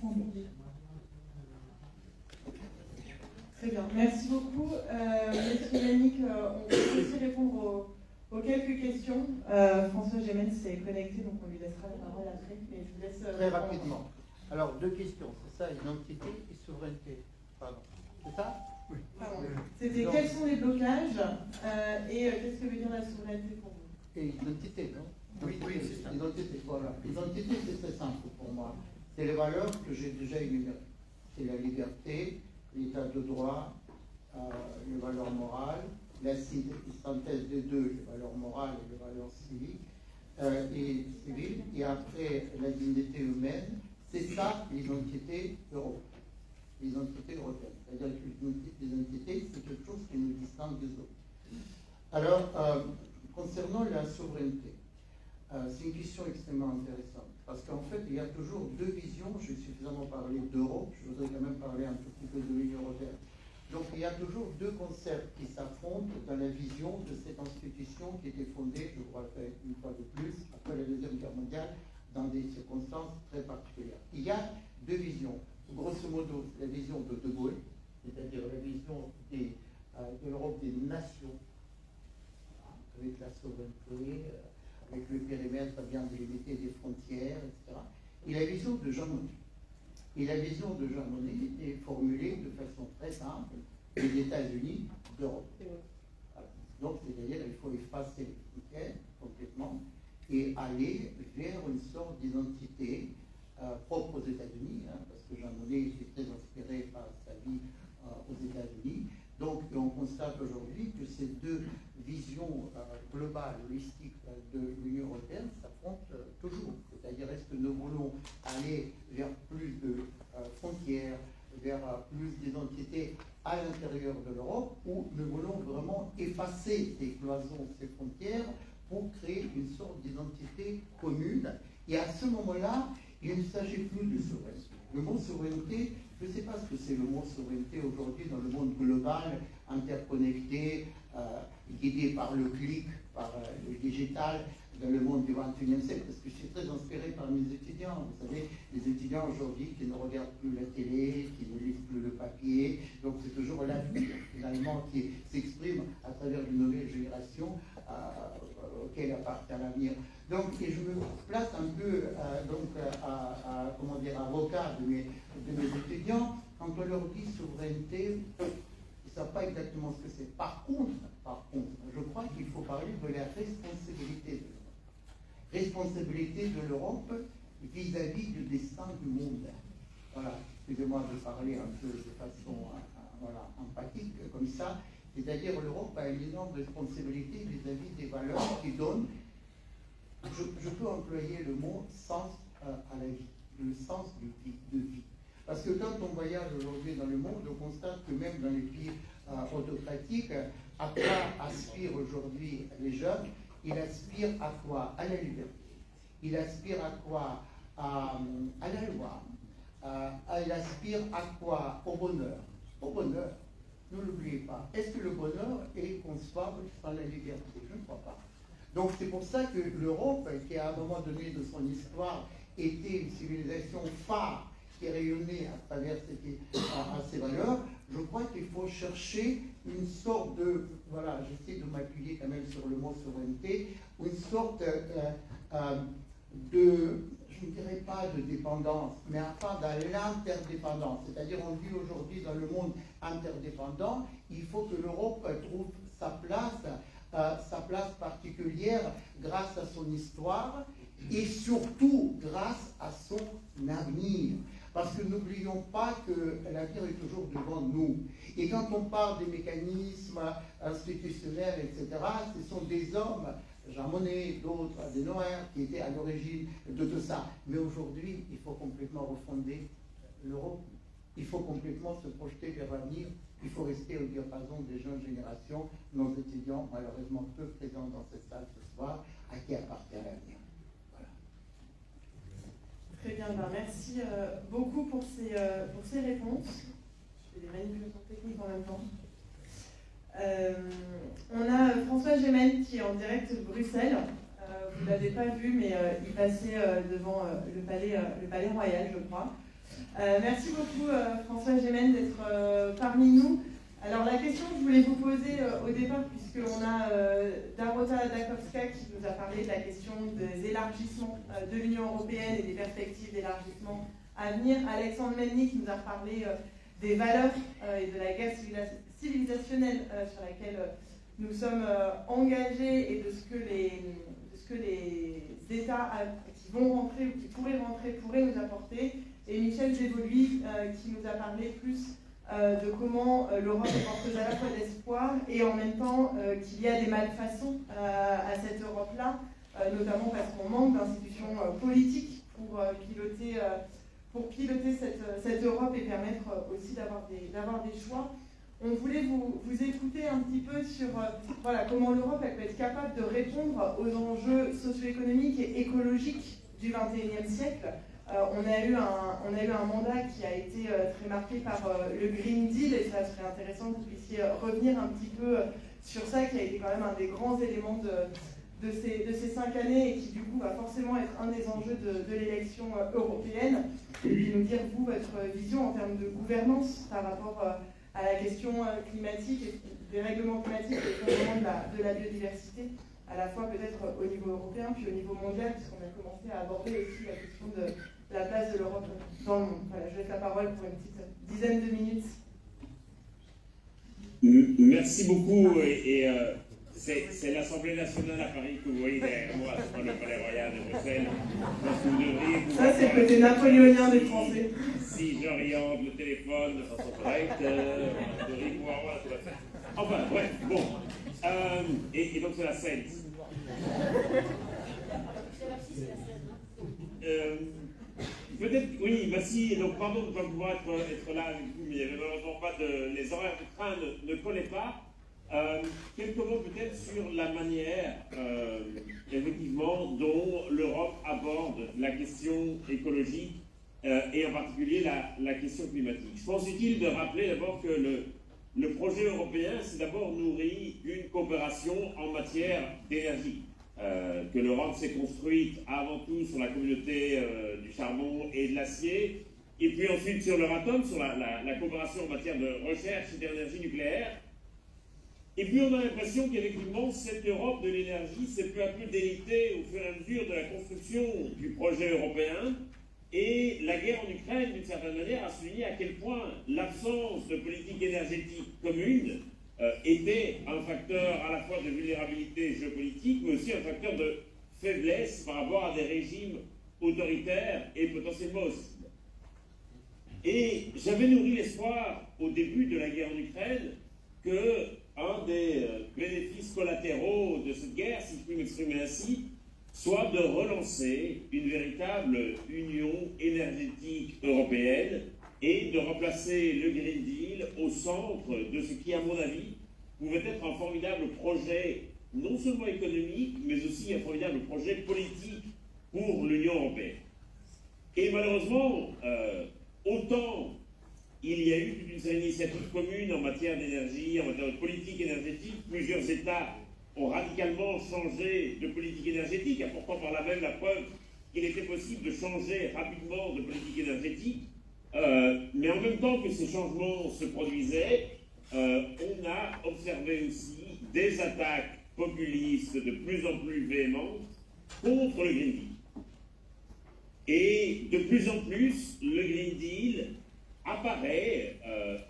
fondées. Très bien, merci beaucoup. Monsieur Yannick, on peut aussi répondre aux quelques questions. François Gémen s'est connecté, donc on lui laissera la parole après. Mais je vous laisse très rapidement. Alors, 2 questions, c'est ça, identité et souveraineté. Pardon. C'est ça? Oui. Pardon. C'était quels sont les blocages et qu'est-ce que veut dire la souveraineté pour vous? Et identité, non? Oui, c'est ça. Identité, voilà. L'identité, c'est très simple pour moi. C'est les valeurs que j'ai déjà énumérées. C'est la liberté, l'état de droit, les valeurs morales, la synthèse des deux, les valeurs morales et les valeurs civiques et civiles, et après la dignité humaine. C'est ça l'identité européenne. L'identité européenne. C'est-à-dire que l'identité, c'est quelque chose qui nous distingue des autres. Alors, concernant la souveraineté, c'est une question extrêmement intéressante. Parce qu'en fait, il y a toujours 2 visions. J'ai suffisamment parlé d'Europe, je voudrais quand même parler un tout petit peu de l'Union européenne. Donc il y a toujours 2 concepts qui s'affrontent dans la vision de cette institution qui était fondée, je crois, une fois de plus, après la Deuxième Guerre mondiale, dans des circonstances très particulières. Il y a 2 visions. Grosso modo, la vision de De Gaulle, c'est-à-dire la vision de l'Europe des nations, avec la souveraineté, avec le périmètre bien délimité des frontières, etc. Et la vision de Jean Monnet. Et la vision de Jean Monnet était formulée de façon très simple, les États-Unis d'Europe. Voilà. Donc, c'est-à-dire qu'il faut effacer les frontières complètement et aller vers une sorte d'identité propre aux États-Unis, parce que Jean Monnet était très inspiré par sa vie aux États-Unis. Donc, on on constate aujourd'hui que ces deux visions globales, holistiques de l'Union européenne s'affrontent toujours. C'est-à-dire, est-ce que nous voulons aller vers plus de frontières, vers plus d'identité à l'intérieur de l'Europe, ou nous voulons vraiment effacer ces cloisons, ces frontières, pour créer une sorte d'identité commune. Et à ce moment-là, il ne s'agit plus de souveraineté. Le mot souveraineté, je ne sais pas ce que c'est le mot souveraineté aujourd'hui dans le monde global, interconnecté, guidé par le clic, par le digital, dans le monde du XXIe siècle, parce que je suis très inspiré par mes étudiants. Vous savez, les étudiants aujourd'hui qui ne regardent plus la télé, qui ne lisent plus le papier, donc c'est toujours l'avenir finalement qui s'exprime à travers une nouvelle génération auquel appartient l'avenir. Donc, et je me place un peu comment dire, avocat de mes étudiants, quand on leur dit souveraineté, ils ne savent pas exactement ce que c'est. Par contre, je crois qu'il faut parler de la responsabilité de l'Europe. Responsabilité de l'Europe vis-à-vis du destin du monde. Voilà, excusez-moi de parler un peu de façon empathique comme ça. C'est-à-dire l'Europe a une énorme responsabilité vis-à-vis des valeurs qui donnent, je peux employer le mot sens à la vie, le sens de vie. Parce que quand on voyage aujourd'hui dans le monde, on constate que même dans les pays autocratiques, à quoi aspirent aujourd'hui les jeunes? Ils aspirent à quoi? À la liberté. Ils aspirent à quoi? À la loi. Ils aspirent à quoi? Au bonheur. Au bonheur. Ne l'oubliez pas. Est-ce que le bonheur est concevable sans la liberté? Je ne crois pas. Donc c'est pour ça que l'Europe, qui à un moment donné de son histoire était une civilisation phare qui rayonnait à travers ces valeurs, je crois qu'il faut chercher une sorte de, voilà, j'essaie de m'appuyer quand même sur le mot souveraineté, une sorte de, je ne dirais pas de dépendance, mais enfin de l'interdépendance. C'est-à-dire on vit aujourd'hui dans le monde interdépendant, il faut que l'Europe trouve sa place particulière grâce à son histoire et surtout grâce à son avenir. Parce que n'oublions pas que l'avenir est toujours devant nous. Et quand on parle des mécanismes institutionnels, etc., ce sont des hommes, Jean Monnet, d'autres, Adenauer, qui étaient à l'origine de tout ça. Mais aujourd'hui, il faut complètement refonder l'Europe. Il faut complètement se projeter vers l'avenir. Il faut rester au diapason des jeunes générations, nos étudiants, malheureusement peu présents dans cette salle ce soir, à qui appartient l'avenir. Très bien, merci beaucoup pour ces réponses. Je fais des manipulations techniques en même temps. On a François Gémen qui est en direct de Bruxelles. Vous ne l'avez pas vu, mais il passait devant le palais royal, je crois. Merci beaucoup François Gémen d'être parmi nous. Alors la question que je voulais vous poser au départ, puisqu'on a Darota Dakovska qui nous a parlé de la question des élargissements de l'Union européenne et des perspectives d'élargissement à venir, Alexandre Melnik nous a parlé des valeurs et de la guerre civilisationnelle sur laquelle nous sommes engagés et de ce que les États qui vont rentrer ou qui pourraient rentrer pourraient nous apporter, et Michel Zévoluy qui nous a parlé plus de comment l'Europe est porteuse à la fois d'espoir et en même temps qu'il y a des malfaçons à cette Europe-là, notamment parce qu'on manque d'institutions politiques pour piloter cette Europe et permettre aussi d'avoir des choix. On voulait vous écouter un petit peu sur comment l'Europe elle peut être capable de répondre aux enjeux socio-économiques et écologiques du XXIe siècle. On a eu un mandat qui a été très marqué par le Green Deal, et ça serait intéressant que vous puissiez revenir un petit peu sur ça, qui a été quand même un des grands éléments de ces 5 années et qui du coup va forcément être un des enjeux de l'élection européenne. Et puis nous dire, vous, votre vision en termes de gouvernance par rapport à la question climatique et des règlements climatiques et vraiment de la biodiversité, à la fois peut-être au niveau européen puis au niveau mondial, puisqu'on a commencé à aborder aussi la question de la place de l'Europe dans le monde. Voilà, je laisse la parole pour une petite dizaine de minutes. Merci beaucoup. C'est l'Assemblée nationale à Paris que vous voyez derrière moi, sur le palais royal de Bruxelles. Ça, c'est le côté napoléonien des Français. Si j'oriente le téléphone de façon correcte, de ripoire, voilà, tout à fait. En Enfin, bref, bon. Et donc c'est la scène. Peut-être, oui, merci, donc pardon de ne pas pouvoir être là avec vous, mais il n'y avait malheureusement pas de. Les horaires de train ne collaient pas. Quelques mots peut-être sur la manière, effectivement, dont l'Europe aborde la question écologique et en particulier la question climatique. Je pense utile de rappeler d'abord que le projet européen s'est d'abord nourri d'une coopération en matière d'énergie. Que l'Europe s'est construite avant tout sur la communauté du charbon et de l'acier, et puis ensuite sur l'Euratom, sur la coopération en matière de recherche et d'énergie nucléaire. Et puis on a l'impression qu'effectivement cette Europe de l'énergie s'est peu à peu délitée au fur et à mesure de la construction du projet européen, et la guerre en Ukraine, d'une certaine manière, a souligné à quel point l'absence de politique énergétique commune était un facteur à la fois de vulnérabilité géopolitique, mais aussi un facteur de faiblesse par rapport à des régimes autoritaires et potentiellement hostiles. Et j'avais nourri l'espoir, au début de la guerre en Ukraine, qu'un des bénéfices collatéraux de cette guerre, si je puis m'exprimer ainsi, soit de relancer une véritable union énergétique européenne et de remplacer le Green Deal au centre de ce qui, à mon avis, pouvait être un formidable projet, non seulement économique, mais aussi un formidable projet politique pour l'Union européenne. Et malheureusement, autant il y a eu toute une série d'initiatives communes en matière d'énergie, en matière de politique énergétique, plusieurs États ont radicalement changé de politique énergétique, apportant par là même la preuve qu'il était possible de changer rapidement de politique énergétique. Mais en même temps que ces changements se produisaient, on a observé aussi des attaques populistes de plus en plus véhémentes contre le Green Deal. Et de plus en plus, le Green Deal apparaît,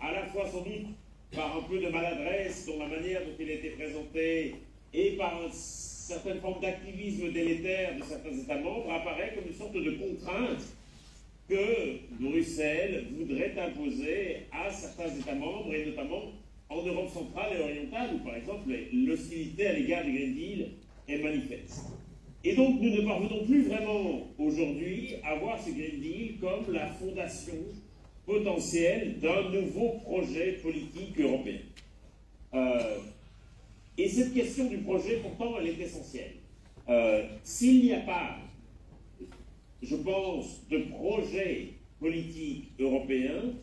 à la fois sans doute par un peu de maladresse dans la manière dont il a été présenté et par une certaine forme d'activisme délétère de certains États membres, apparaît comme une sorte de contrainte que Bruxelles voudrait imposer à certains États membres, et notamment en Europe centrale et orientale, où par exemple l'hostilité à l'égard du Green Deal est manifeste. Et donc nous ne parvenons plus vraiment aujourd'hui à voir ce Green Deal comme la fondation potentielle d'un nouveau projet politique européen. Et cette question du projet, pourtant, elle est essentielle. S'il n'y a pas, je pense, de projet politique européen,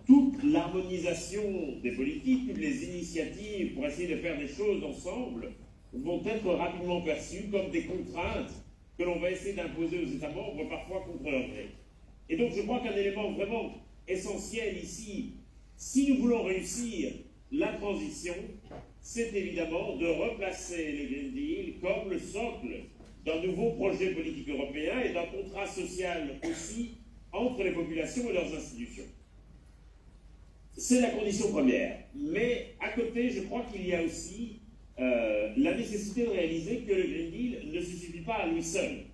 toute l'harmonisation des politiques, toutes les initiatives pour essayer de faire des choses ensemble vont être rapidement perçues comme des contraintes que l'on va essayer d'imposer aux États membres, parfois contre leur gré. Et donc je crois qu'un élément vraiment essentiel ici, si nous voulons réussir la transition, c'est évidemment de replacer le Green Deal comme le socle d'un nouveau projet politique européen et d'un contrat social aussi entre les populations et leurs institutions. C'est la condition première. Mais à côté, je crois qu'il y a aussi la nécessité de réaliser que le Green Deal ne se suffit pas à lui seul.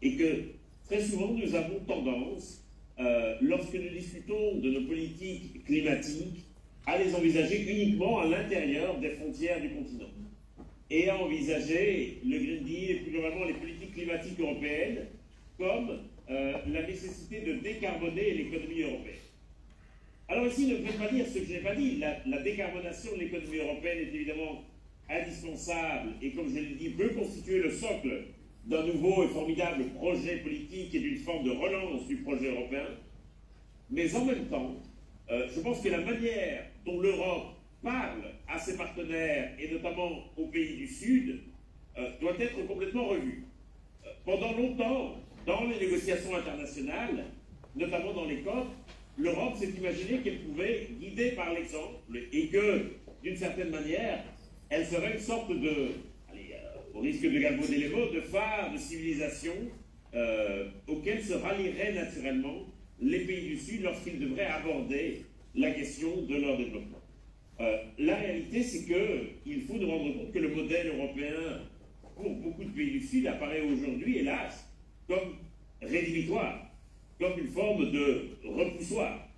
Et que très souvent, nous avons tendance, lorsque nous discutons de nos politiques climatiques, à les envisager uniquement à l'intérieur des frontières du continent. Et à envisager le Green Deal et plus globalement les politiques climatiques européennes comme la nécessité de décarboner l'économie européenne. Alors ici, ne pouvez pas dire ce que je n'ai pas dit. La décarbonation de l'économie européenne est évidemment indispensable et, comme je l'ai dit, peut constituer le socle d'un nouveau et formidable projet politique et d'une forme de relance du projet européen. Mais en même temps, je pense que la manière dont l'Europe parle à ses partenaires, et notamment aux pays du Sud, doit être complètement revue. Pendant longtemps, dans les négociations internationales, notamment dans les COP, l'Europe s'est imaginée qu'elle pouvait guider par l'exemple et que, d'une certaine manière, elle serait une sorte de, au risque de galvauder les mots, de phare de civilisation auquel se rallieraient naturellement les pays du Sud lorsqu'ils devraient aborder la question de leur développement. La réalité, c'est qu'il faut nous rendre compte que le modèle européen, pour beaucoup de pays du Sud, apparaît aujourd'hui, hélas, comme rédhibitoire, comme une forme de repoussoir.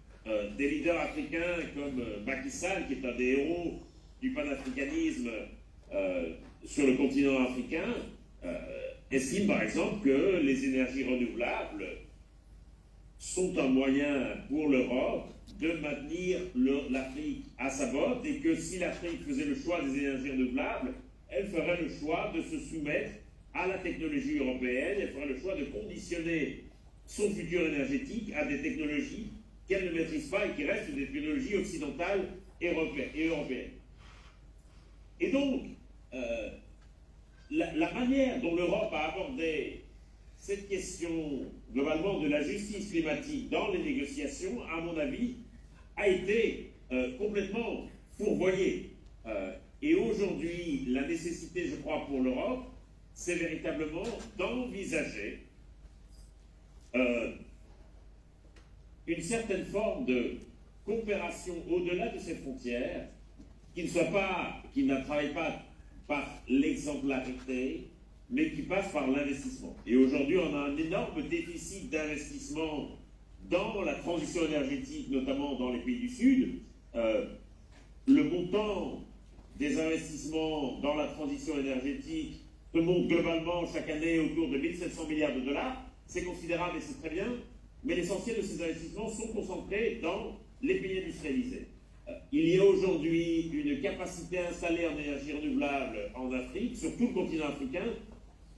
Des leaders africains comme Macky Sall, qui est un des héros du panafricanisme sur le continent africain estiment par exemple que les énergies renouvelables sont un moyen pour l'Europe de maintenir l'Afrique à sa botte et que si l'Afrique faisait le choix des énergies renouvelables, elle ferait le choix de se soumettre à la technologie européenne, elle ferait le choix de conditionner son futur énergétique à des technologies qu'elle ne maîtrise pas et qui restent des technologies occidentales et européennes. Et donc, la manière dont l'Europe a abordé cette question, globalement, de la justice climatique dans les négociations, à mon avis, a été complètement fourvoyée. Et aujourd'hui, la nécessité, je crois, pour l'Europe, c'est véritablement d'envisager une certaine forme de coopération au-delà de ces frontières, qui ne travaille pas par l'exemplarité, mais qui passe par l'investissement. Et aujourd'hui, on a un énorme déficit d'investissement dans la transition énergétique, notamment dans les pays du Sud. Le montant des investissements dans la transition énergétique se monte globalement chaque année autour de 1700 milliards de dollars. C'est considérable et c'est très bien, mais l'essentiel de ces investissements sont concentrés dans les pays industrialisés. Il y a aujourd'hui une capacité installée en énergie renouvelable en Afrique, sur tout le continent africain,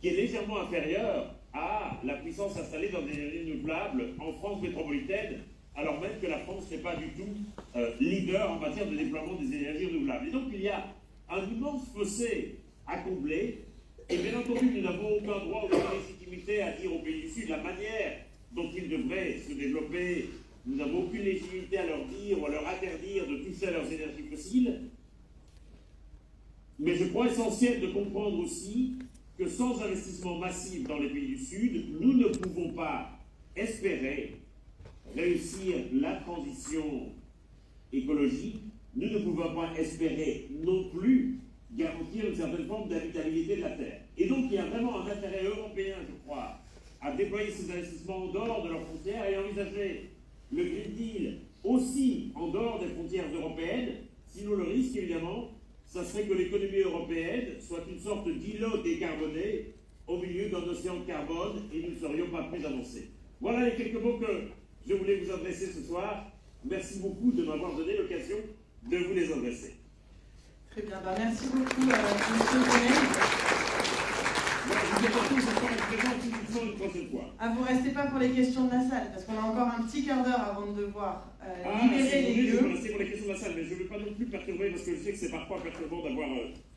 qui est légèrement inférieure à la puissance installée dans des énergies renouvelables en France métropolitaine, alors même que la France n'est pas du tout leader en matière de déploiement des énergies renouvelables. Et donc il y a un immense fossé à combler, et bien entendu nous n'avons aucun droit, aucune légitimité à dire aux pays du Sud la manière dont ils devraient se développer. Nous n'avons aucune légitimité à leur dire ou à leur interdire de toucher à leurs énergies fossiles. Mais je crois essentiel de comprendre aussi que sans investissement massif dans les pays du Sud, nous ne pouvons pas espérer réussir la transition écologique, nous ne pouvons pas espérer non plus garantir une certaine forme d'habitabilité de la Terre. Et donc il y a vraiment un intérêt européen, je crois, à déployer ces investissements en dehors de leurs frontières et envisager le Green Deal aussi en dehors des frontières européennes. Sinon le risque, évidemment, ça serait que l'économie européenne soit une sorte d'îlot décarboné au milieu d'un océan de carbone et nous ne serions pas plus avancés. Voilà les quelques mots que je voulais vous adresser ce soir. Merci beaucoup de m'avoir donné l'occasion de vous les adresser. Très bien, merci beaucoup, monsieur Bonnet. Ah, vous ne restez pas pour les questions de la salle, parce qu'on a encore un petit quart d'heure avant de devoir libérer les lieux. Je vais rester pour les questions de la salle, mais je ne veux pas non plus perturber, parce que je sais que c'est parfois perturbant d'avoir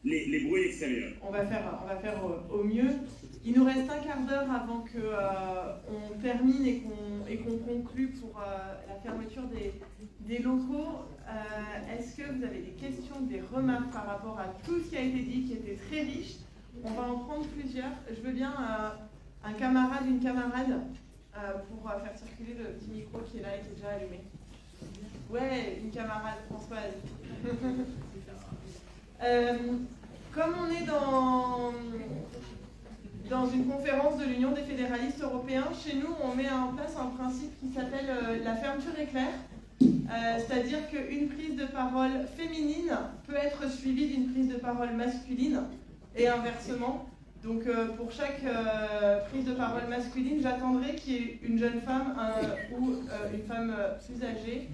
les bruits extérieurs. On va faire au mieux. Il nous reste un quart d'heure avant qu'on termine et qu'on conclue pour la fermeture des locaux. Est-ce que vous avez des questions, des remarques par rapport à tout ce qui a été dit, qui était très riche? On va en prendre plusieurs. Je veux bien un camarade, une camarade, pour faire circuler le petit micro qui est là et qui est déjà allumé. Ouais, une camarade, Françoise. Comme on est dans une conférence de l'Union des fédéralistes européens, chez nous, on met en place un principe qui s'appelle la fermeture éclair. C'est-à-dire qu'une prise de parole féminine peut être suivie d'une prise de parole masculine et inversement. Donc pour chaque prise de parole masculine, j'attendrai qu'il y ait une jeune femme ou une femme plus âgée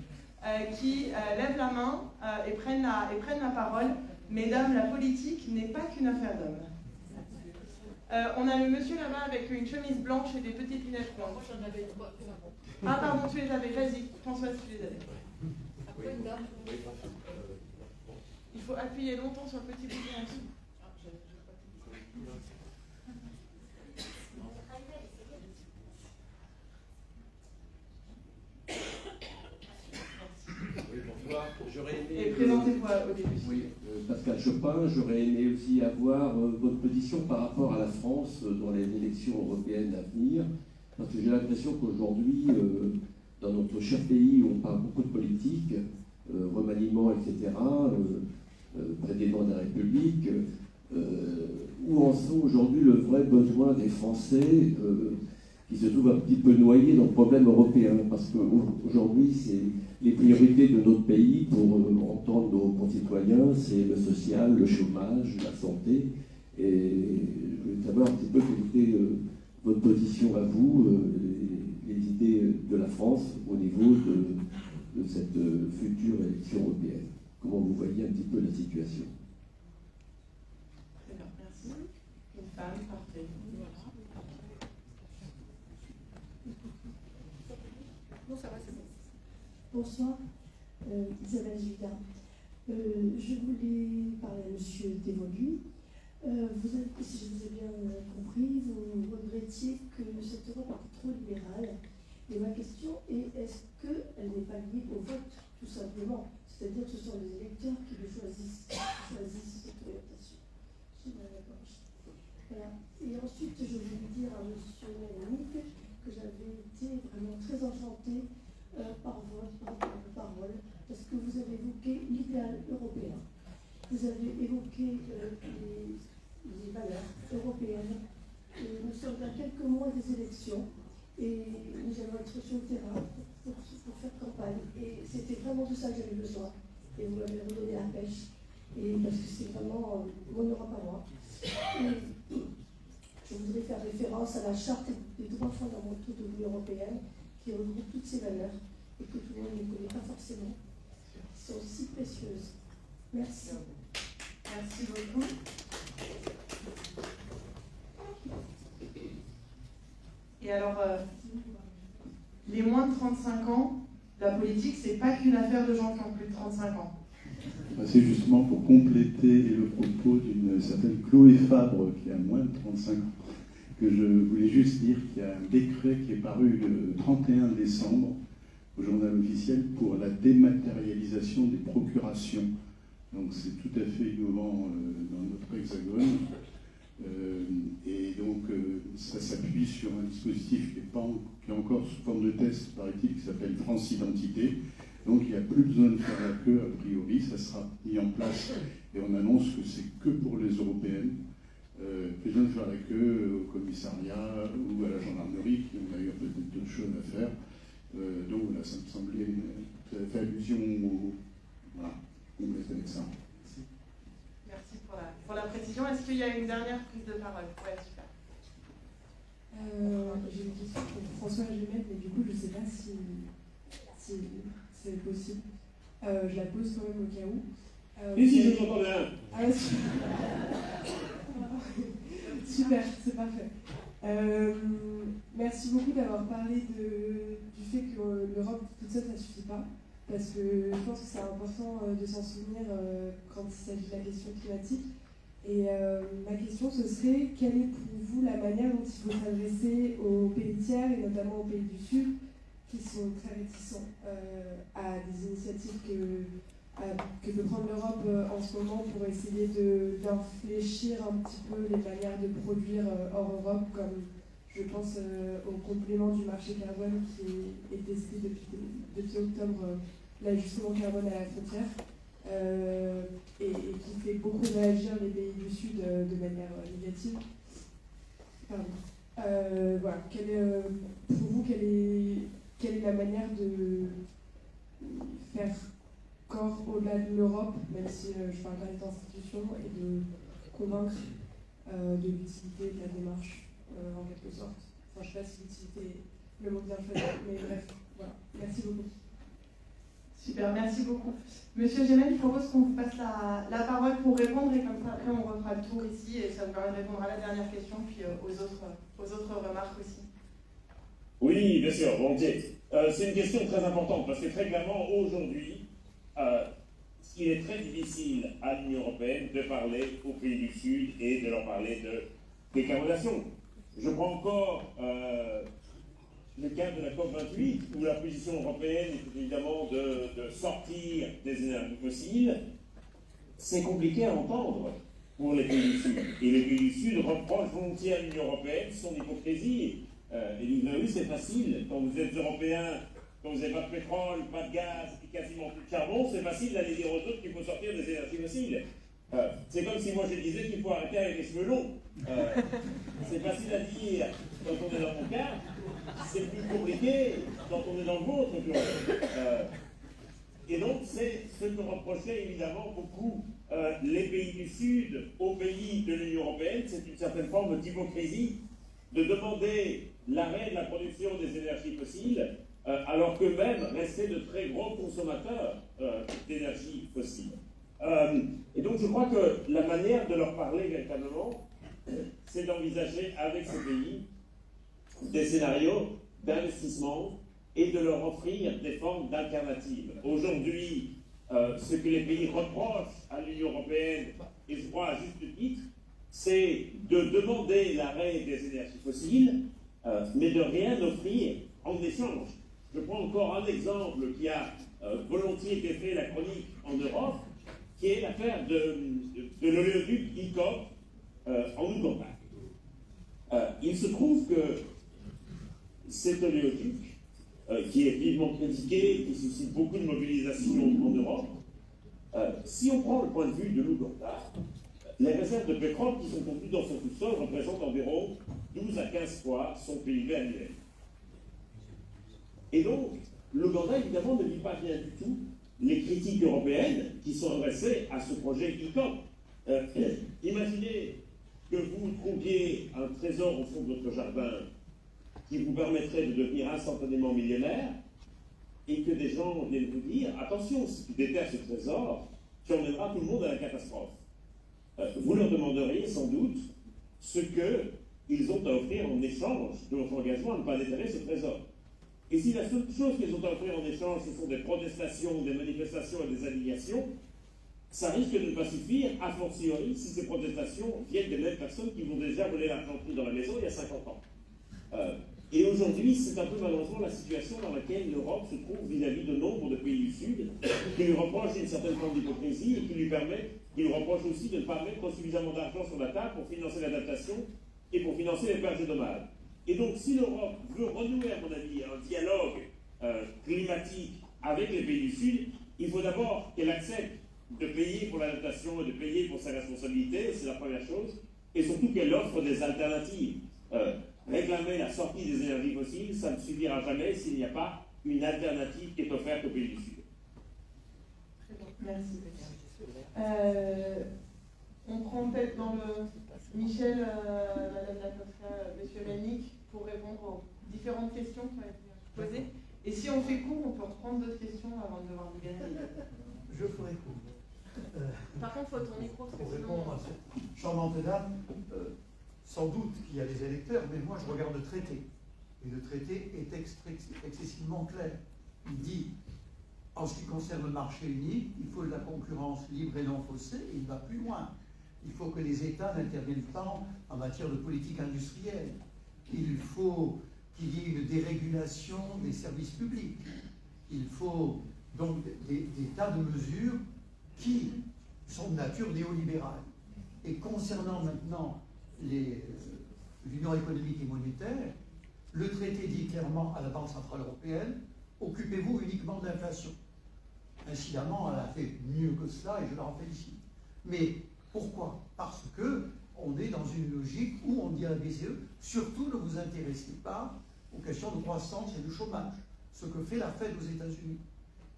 qui lève la main et prenne la parole. Mesdames, la politique n'est pas qu'une affaire d'hommes. On a le monsieur là-bas avec une chemise blanche et des petites lunettes blanches. Ah pardon, tu les avais, vas-y, Françoise, tu les avais. Il faut appuyer longtemps sur le petit bouton en dessous. Et présentez-vous au début. Oui, Pascal Chopin, j'aurais aimé aussi avoir votre position par rapport à la France dans les élections européennes à venir, parce que j'ai l'impression qu'aujourd'hui, dans notre cher pays, où on parle beaucoup de politique, remaniement, etc., président de la République, où en sont aujourd'hui le vrai besoin des Français qui se trouvent un petit peu noyés dans le problème européen, parce qu'aujourd'hui, c'est les priorités de notre pays pour entendre nos concitoyens, c'est le social, le chômage, la santé. Et je voulais savoir un petit peu quelle était votre position à vous, les idées de la France au niveau de cette future élection européenne. Comment vous voyez un petit peu la situation? Très bien, merci. Une femme, parfait. Non, ça va, c'est bon. Bonsoir, Isabelle Gilda. Je voulais parler à M. Desvolu. Si je vous ai bien compris, vous regrettiez que cette Europe est trop libérale. Et ma question est, est-ce qu'elle n'est pas liée au vote, tout simplement? C'est-à-dire que ce sont les électeurs qui le choisissent cette orientation. J'ai mal à la gorge. Voilà. Et ensuite, je voulais dire à M. Mélenchon que j'avais été vraiment très enchantée par votre parole, parce que vous avez évoqué l'idéal européen. Vous avez évoqué les valeurs européennes. Et nous sommes à quelques mois des élections et nous allons être sur le terrain pour faire campagne. Et c'était vraiment de ça que j'avais besoin. Et vous m'avez redonné la pêche. Et parce que c'est vraiment mon Europe à moi. Et je voudrais faire référence à la charte des droits fondamentaux de l'Union européenne qui regroupe toutes ces valeurs et que tout le monde ne connaît pas forcément. Qui sont si précieuses. Merci. Merci beaucoup. Et alors, les moins de 35 ans, la politique, c'est pas qu'une affaire de gens qui ont plus de 35 ans. C'est justement pour compléter le propos d'une certaine Chloé Fabre qui a moins de 35 ans, que je voulais juste dire qu'il y a un décret qui est paru le 31 décembre au journal officiel pour la dématérialisation des procurations. Donc c'est tout à fait innovant dans notre hexagone. Et donc ça s'appuie sur un dispositif qui est encore sous forme de test, paraît-il, qui s'appelle France Identité. Donc il n'y a plus besoin de faire la queue, a priori, ça sera mis en place. Et on annonce que c'est que pour les européennes. Plus besoin de faire la queue au commissariat ou à la gendarmerie, qui ont d'ailleurs peut-être d'autres choses à faire. Donc voilà, ça me semblait, ça fait allusion au... Voilà, on me laisse avec ça. Merci pour la précision. Est-ce qu'il y a une dernière prise de parole? Ouais, super. J'ai une question pour François Gemel, mais du coup, je ne sais pas si c'est possible. Je la pose quand même au cas où. Et si je vous entends bien? Ah, super, c'est parfait. Merci beaucoup d'avoir parlé du fait que l'Europe toute seule, ça ne suffit pas. Parce que je pense que c'est important de s'en souvenir quand il s'agit de la question climatique. Et ma question, ce serait, quelle est pour vous la manière dont il faut s'adresser aux pays tiers, et notamment aux pays du Sud, qui sont très réticents à des initiatives que peut prendre l'Europe en ce moment pour essayer d'infléchir un petit peu les manières de produire hors Europe, comme je pense au complément du marché carbone qui est testé depuis octobre, l'ajustement carbone à la frontière, et qui fait beaucoup réagir les pays du Sud de manière négative. Pardon. Voilà. Pour vous, quelle est la manière de faire corps au-delà de l'Europe, même si je parle pas des institutions, et de convaincre de l'utilité de la démarche, en quelque sorte. Enfin, je ne sais pas si l'utilité est le mot bien choisi, mais bref, voilà. Merci beaucoup. Super, merci beaucoup. Monsieur Gemel, je propose qu'on vous passe la parole pour répondre, et comme ça, après, on refera le tour ici, et ça vous permet de répondre à la dernière question, puis aux autres remarques aussi. Oui, bien sûr, volontiers. C'est une question très importante, parce que très clairement, aujourd'hui, il est très difficile à l'Union européenne de parler aux pays du Sud et de leur parler de décarbonation. Je prends encore le cas de la COP28, où la position européenne est évidemment de sortir des énergies fossiles. C'est compliqué à entendre pour les pays du Sud. Et les pays du Sud reprochent volontiers à l'Union européenne son hypocrisie. Et disent, oui, c'est facile, quand vous êtes européen, quand vous n'avez pas de pétrole, pas de gaz, et quasiment plus de charbon, c'est facile d'aller dire aux autres qu'il faut sortir des énergies fossiles. C'est comme si moi je disais qu'il faut arrêter avec les cheveux longs. C'est facile à dire quand on est dans mon cas, c'est plus compliqué quand on est dans le vôtre. Et donc, c'est ce que reprochaient évidemment beaucoup les pays du Sud aux pays de l'Union européenne. C'est une certaine forme d'hypocrisie de demander l'arrêt de la production des énergies fossiles, alors qu'eux-mêmes restaient de très gros consommateurs d'énergie fossile. Et donc, je crois que la manière de leur parler véritablement, c'est d'envisager avec ces pays des scénarios d'investissement et de leur offrir des formes d'alternatives. Aujourd'hui, ce que les pays reprochent à l'Union européenne, et je crois à juste titre, c'est de demander l'arrêt des énergies fossiles, mais de rien offrir en échange. Je prends encore un exemple qui a volontiers été fait la chronique en Europe, qui est l'affaire de l'oléoduc ICOP en Ouganda. Il se trouve que cet oléoduc, qui est vivement critiqué, qui suscite beaucoup de mobilisation en Europe, si on prend le point de vue de l'Ouganda, les réserves de pétrole qui sont contenues dans son sous-sol représentent environ 12 à 15 fois son PIB annuel. Et donc, l'Ouganda, évidemment, ne vit pas bien du tout les critiques européennes qui sont adressées à ce projet ICOP. Imaginez que vous trouviez un trésor au fond de votre jardin qui vous permettrait de devenir instantanément millionnaire, et que des gens viennent vous dire « Attention, si tu déterres ce trésor, tu emmèneras tout le monde à la catastrophe. » Vous leur demanderiez sans doute ce qu'ils ont à offrir en échange de votre engagement à ne pas déterrer ce trésor. Et si la seule chose qu'ils ont à offrir en échange, ce sont des protestations, des manifestations et des indignations, ça risque de ne pas suffire, a fortiori, si ces protestations viennent des mêmes personnes qui vont déjà voler l'argenterie dans la maison il y a 50 ans. Et aujourd'hui, c'est un peu malheureusement la situation dans laquelle l'Europe se trouve vis-à-vis de nombre de pays du Sud, qui lui reprochent une certaine forme d'hypocrisie et qui lui reprochent aussi de ne pas mettre suffisamment d'argent sur la table pour financer l'adaptation et pour financer les pertes et dommages. Et donc, si l'Europe veut renouer, à mon avis, un dialogue climatique avec les pays du Sud, il faut d'abord qu'elle accepte de payer pour l'adaptation et de payer pour sa responsabilité, c'est la première chose, et surtout qu'elle offre des alternatives. Réclamer la sortie des énergies fossiles, ça ne suffira jamais s'il n'y a pas une alternative qui est offerte aux pays du Sud. Très bon, merci. On prend peut-être dans le Michel, Madame Latofka, Monsieur Melnik, pour répondre aux différentes questions qui ont été posées. Et si on fait court, on peut reprendre d'autres questions avant de devoir libérer. Je ferai court. Par contre, il faut ton micro, parce que pour sinon... répondre à cette charmante dame, sans doute qu'il y a des électeurs, mais moi je regarde le traité. Et le traité est excessivement clair. Il dit, en ce qui concerne le marché unique, il faut de la concurrence libre et non faussée, et il va plus loin. Il faut que les États n'interviennent pas en matière de politique industrielle. Il faut qu'il y ait une dérégulation des services publics. Il faut donc des tas de mesures qui sont de nature néolibérale. Et concernant maintenant l'Union économique et monétaire, le traité dit clairement à la Banque centrale européenne, occupez-vous uniquement de l'inflation. Incidemment, elle a fait mieux que cela et je l'en félicite. Mais pourquoi? Parce qu'on est dans une logique où on dit à la BCE, surtout ne vous intéressez pas aux questions de croissance et de chômage, ce que fait la Fed aux États-Unis.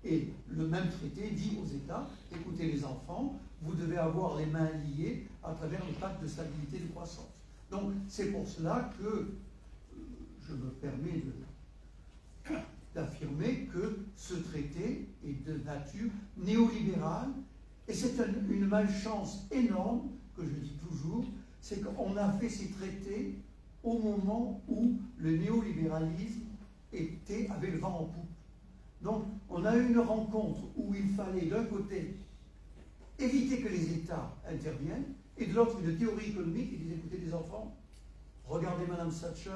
Et le même traité dit aux États, écoutez les enfants, vous devez avoir les mains liées à travers le pacte de stabilité et de croissance. Donc c'est pour cela que je me permets d'affirmer que ce traité est de nature néolibérale, et c'est une malchance énorme, que je dis toujours, c'est qu'on a fait ces traités au moment où le néolibéralisme avait le vent en poupe. Donc, on a eu une rencontre où il fallait, d'un côté, éviter que les États interviennent, et de l'autre, une théorie économique qui disait, écoutez, les enfants, regardez Madame Thatcher,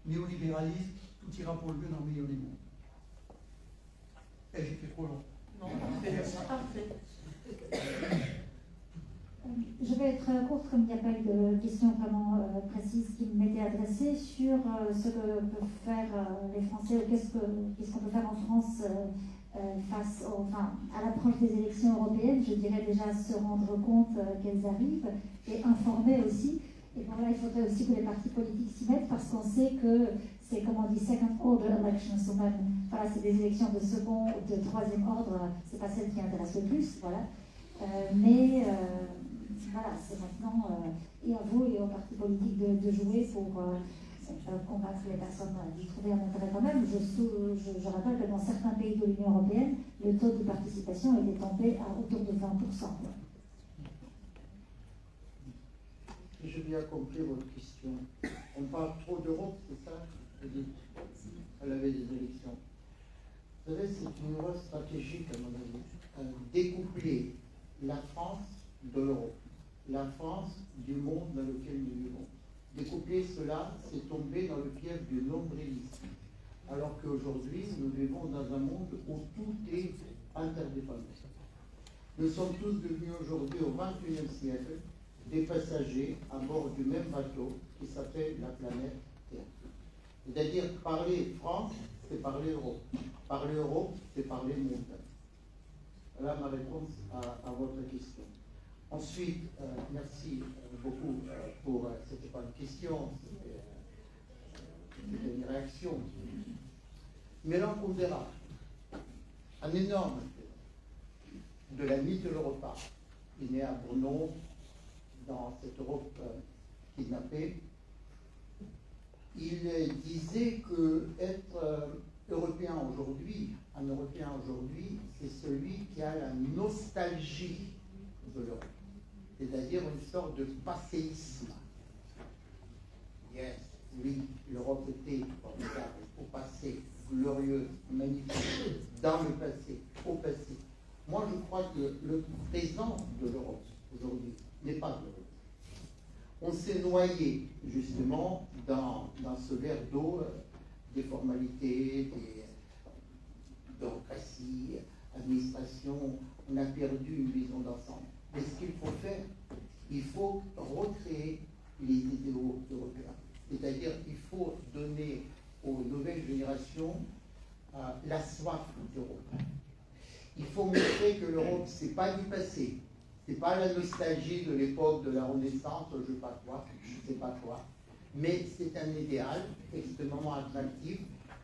néolibéralisme, tout ira pour le mieux dans le meilleur des mondes. Et j'ai fait trop long. Non, parfait. Je vais être courte, comme il n'y a pas eu de questions vraiment précises qui m'étaient adressées sur ce que peuvent faire les Français, qu'est-ce qu'on peut faire en France face à l'approche des élections européennes. Je dirais déjà se rendre compte qu'elles arrivent et informer aussi. Et pour là, il faudrait aussi que les partis politiques s'y mettent parce qu'on sait que c'est comme on dit second order elections, ou même, voilà, c'est des élections de second ou de troisième ordre, c'est pas celle qui intéresse le plus, voilà. Voilà, c'est maintenant et à vous et aux partis politiques de jouer pour convaincre les personnes d'y trouver un intérêt quand même. Je rappelle que dans certains pays de l'Union européenne, le taux de participation est tombé à autour de 20%. Si j'ai bien compris votre question, on parle trop d'Europe, c'est ça? À la veille des élections. Vous savez, c'est une voie stratégique, à mon avis, découpler la France de l'Europe, la France du monde dans lequel nous vivons. Découpler cela, c'est tomber dans le piège du nombrilisme. Alors qu'aujourd'hui, nous vivons dans un monde où tout est interdépendant. Nous sommes tous devenus aujourd'hui, au XXIe siècle, des passagers à bord du même bateau qui s'appelle la planète Terre. C'est-à-dire, parler France, c'est parler Europe. Parler Europe, c'est parler monde. Voilà ma réponse à votre question. Ensuite, merci beaucoup pour c'était pas une question, c'était une réaction. Milan Kundera, un énorme de la Mitteleuropa, il est né à Brno, dans cette Europe kidnappée. Il disait que être Européen aujourd'hui, un Européen aujourd'hui, c'est celui qui a la nostalgie de l'Europe, c'est-à-dire une sorte de passéisme. Yes, oui, l'Europe était formidable au passé, glorieuse, magnifique, dans le passé, au passé. Moi, je crois que le présent de l'Europe aujourd'hui n'est pas de l'Europe. On s'est noyé justement dans ce verre d'eau des formalités, des bureaucraties, administration. On a perdu une vision d'ensemble. Mais ce qu'il faut faire, il faut recréer les idéaux européens. C'est-à-dire qu'il faut donner aux nouvelles générations la soif d'Europe. Il faut montrer que l'Europe, ce n'est pas du passé. Ce n'est pas la nostalgie de l'époque de la Renaissance, je ne sais pas quoi, mais c'est un idéal extrêmement attractif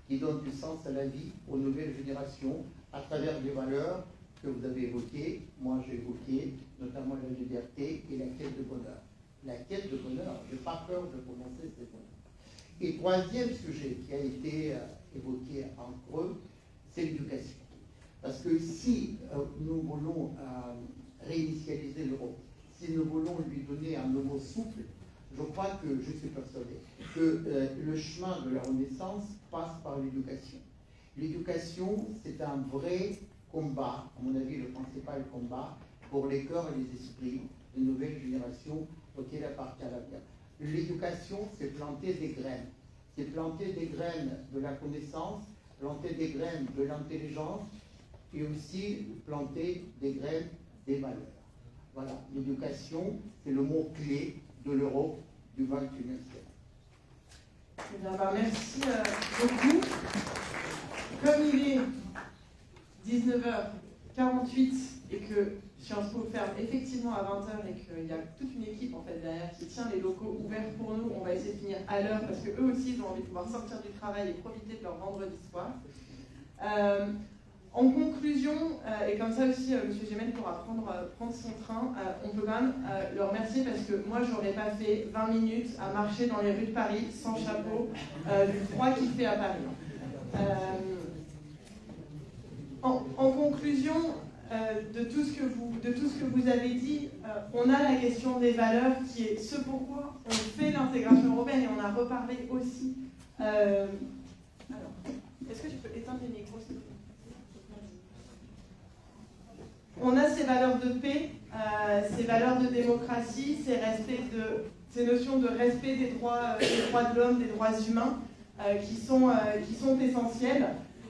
qui donne du sens à la vie aux nouvelles générations à travers des valeurs que vous avez évoquées, moi j'ai évoqué, notamment la liberté et la quête de bonheur. La quête de bonheur, je n'ai pas peur de prononcer ces mots. Et troisième sujet qui a été évoqué en creux, c'est l'éducation. Parce que si nous voulons réinitialiser l'Europe, si nous voulons lui donner un nouveau souffle, je crois que, je suis persuadé, que le chemin de la Renaissance passe par l'éducation. L'éducation, c'est un vrai combat, à mon avis le principal combat, pour les cœurs et les esprits de nouvelles générations auxquelles appartient l'avenir. L'éducation, c'est planter des graines. C'est planter des graines de la connaissance, planter des graines de l'intelligence, et aussi planter des graines des valeurs. Voilà, l'éducation, c'est le mot-clé de l'Europe du XXIe siècle. Eh bien, merci beaucoup. Comme il est 19h48 et que Sciences Po ferme effectivement à 20h et qu'il y a toute une équipe en fait derrière qui tient les locaux ouverts pour nous, on va essayer de finir à l'heure parce qu'eux aussi ils ont envie de pouvoir sortir du travail et profiter de leur vendredi soir. En conclusion, et comme ça aussi M. Gémen pourra prendre son train, on peut quand même le remercier parce que moi je n'aurais pas fait 20 minutes à marcher dans les rues de Paris sans chapeau du froid qu'il fait à Paris. En conclusion de tout ce que vous avez dit, on a la question des valeurs qui est ce pourquoi on fait l'intégration européenne et on a reparlé aussi. Alors, est-ce que tu peux éteindre les micros s'il te plaît ? On a ces valeurs de paix, ces valeurs de démocratie, ces notions de respect des droits de l'homme, des droits humains, qui sont essentielles.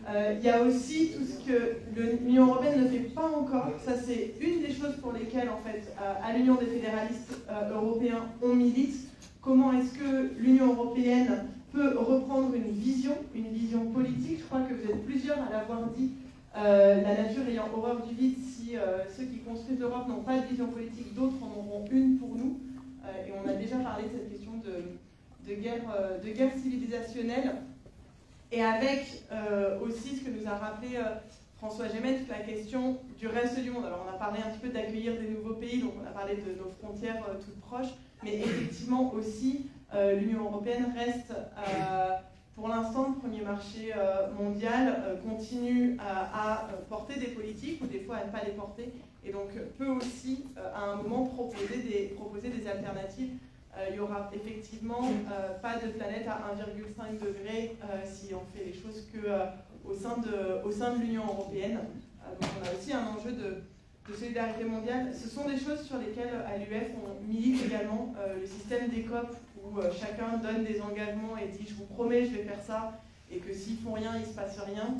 Il y a aussi tout ce que l'Union européenne ne fait pas encore. Ça, c'est une des choses pour lesquelles, en fait, à l'Union des fédéralistes européens, on milite. Comment est-ce que l'Union européenne peut reprendre une vision politique? Je crois que vous êtes plusieurs à l'avoir dit. La nature ayant horreur du vide, si ceux qui construisent l'Europe n'ont pas de vision politique, d'autres en auront une pour nous. Et on a déjà parlé de cette question de guerre civilisationnelle. et avec aussi ce que nous a rappelé François Gémen, toute la question du reste du monde. Alors on a parlé un petit peu d'accueillir des nouveaux pays, donc on a parlé de nos frontières toutes proches, mais effectivement aussi l'Union européenne reste pour l'instant le premier marché mondial, continue à porter des politiques ou des fois à ne pas les porter, et donc peut aussi à un moment proposer des alternatives. Il n'y aura effectivement pas de planète à 1,5 degré si on fait les choses qu'au sein de l'Union européenne. Donc on a aussi un enjeu de solidarité mondiale. Ce sont des choses sur lesquelles à l'UF on milite également. Le système des COP où chacun donne des engagements et dit je vous promets je vais faire ça, et que s'ils font rien il ne se passe rien,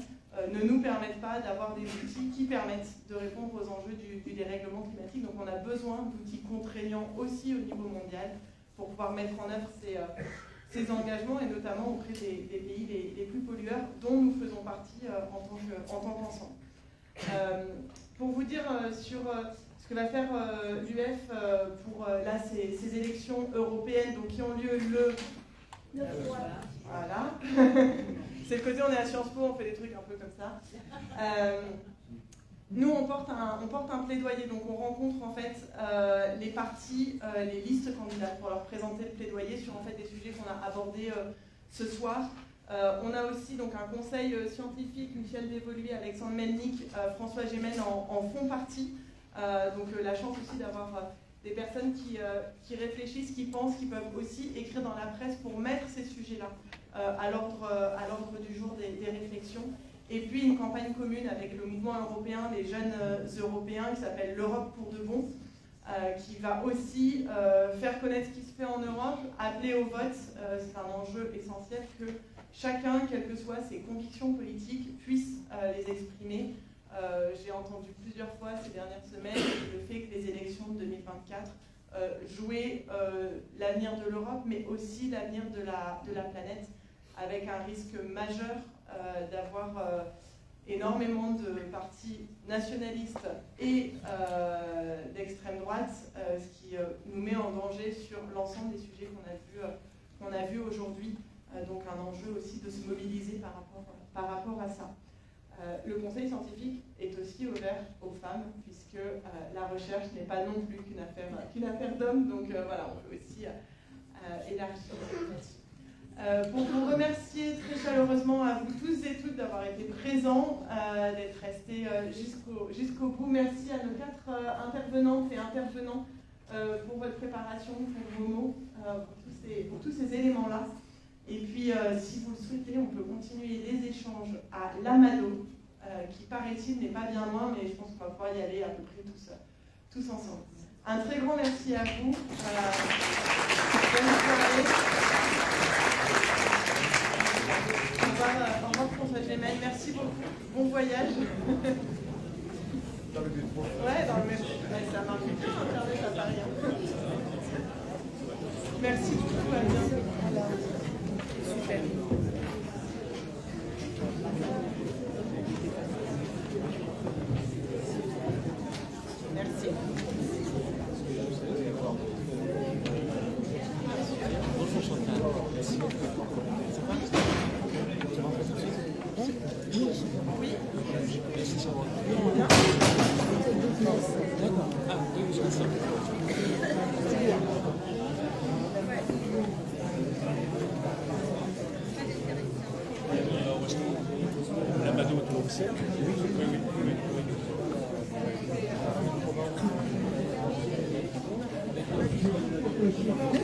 ne nous permettent pas d'avoir des outils qui permettent de répondre aux enjeux du dérèglement climatique. Donc on a besoin d'outils contraignants aussi au niveau mondial pour pouvoir mettre en œuvre ces engagements, et notamment auprès des pays les plus pollueurs dont nous faisons partie en tant qu'ensemble. Pour vous dire sur ce que va faire l'UF pour ces élections européennes donc, qui ont lieu le... Voilà. C'est le côté on est à Sciences Po, on fait des trucs un peu comme ça. Nous, on porte un plaidoyer, donc on rencontre en fait les partis, les listes candidates pour leur présenter le plaidoyer sur en fait des sujets qu'on a abordés ce soir. On a aussi donc un conseil scientifique, Michel Dévoluy, Alexandre Melnik, François Gémen en font partie. Donc la chance aussi d'avoir des personnes qui réfléchissent, qui pensent, qui peuvent aussi écrire dans la presse pour mettre ces sujets-là à l'ordre du jour des réflexions. Et puis une campagne commune avec le mouvement européen, les jeunes européens, qui s'appelle l'Europe pour de bon, qui va aussi faire connaître ce qui se fait en Europe, appeler au vote. C'est un enjeu essentiel que chacun, quelles que soient ses convictions politiques, puisse les exprimer. J'ai entendu plusieurs fois ces dernières semaines le fait que les élections de 2024 jouaient l'avenir de l'Europe, mais aussi l'avenir de la planète, avec un risque majeur d'avoir énormément de partis nationalistes et d'extrême droite, ce qui nous met en danger sur l'ensemble des sujets qu'on a vus aujourd'hui. Donc un enjeu aussi de se mobiliser par rapport à ça. Le conseil scientifique est aussi ouvert aux femmes, puisque la recherche n'est pas non plus qu'une affaire d'hommes, donc voilà, on peut aussi élargir là-dessus. Pour vous remercier très chaleureusement à vous tous et toutes d'avoir été présents, d'être restés jusqu'au bout. Merci à nos 4 intervenantes et intervenants pour votre préparation, pour vos mots, pour tous ces éléments-là. Et puis, si vous le souhaitez, on peut continuer les échanges à l'Amado, qui paraît-il n'est pas bien loin, mais je pense qu'on va pouvoir y aller à peu près tous ensemble. Un très grand merci à vous. Bonne soirée. Au revoir François Gémen, merci beaucoup. Bon voyage. Dans le métro. Ouais, dans le métro. Ouais, ça marche bien, Internet à Paris. Merci beaucoup, à bientôt. Super. Merci. Bonjour Chantal. Merci. Ça va? Oui. Merci Charlotte. D'accord. Ah, oui, je vois ça. La Mado est l'officiel. Oui.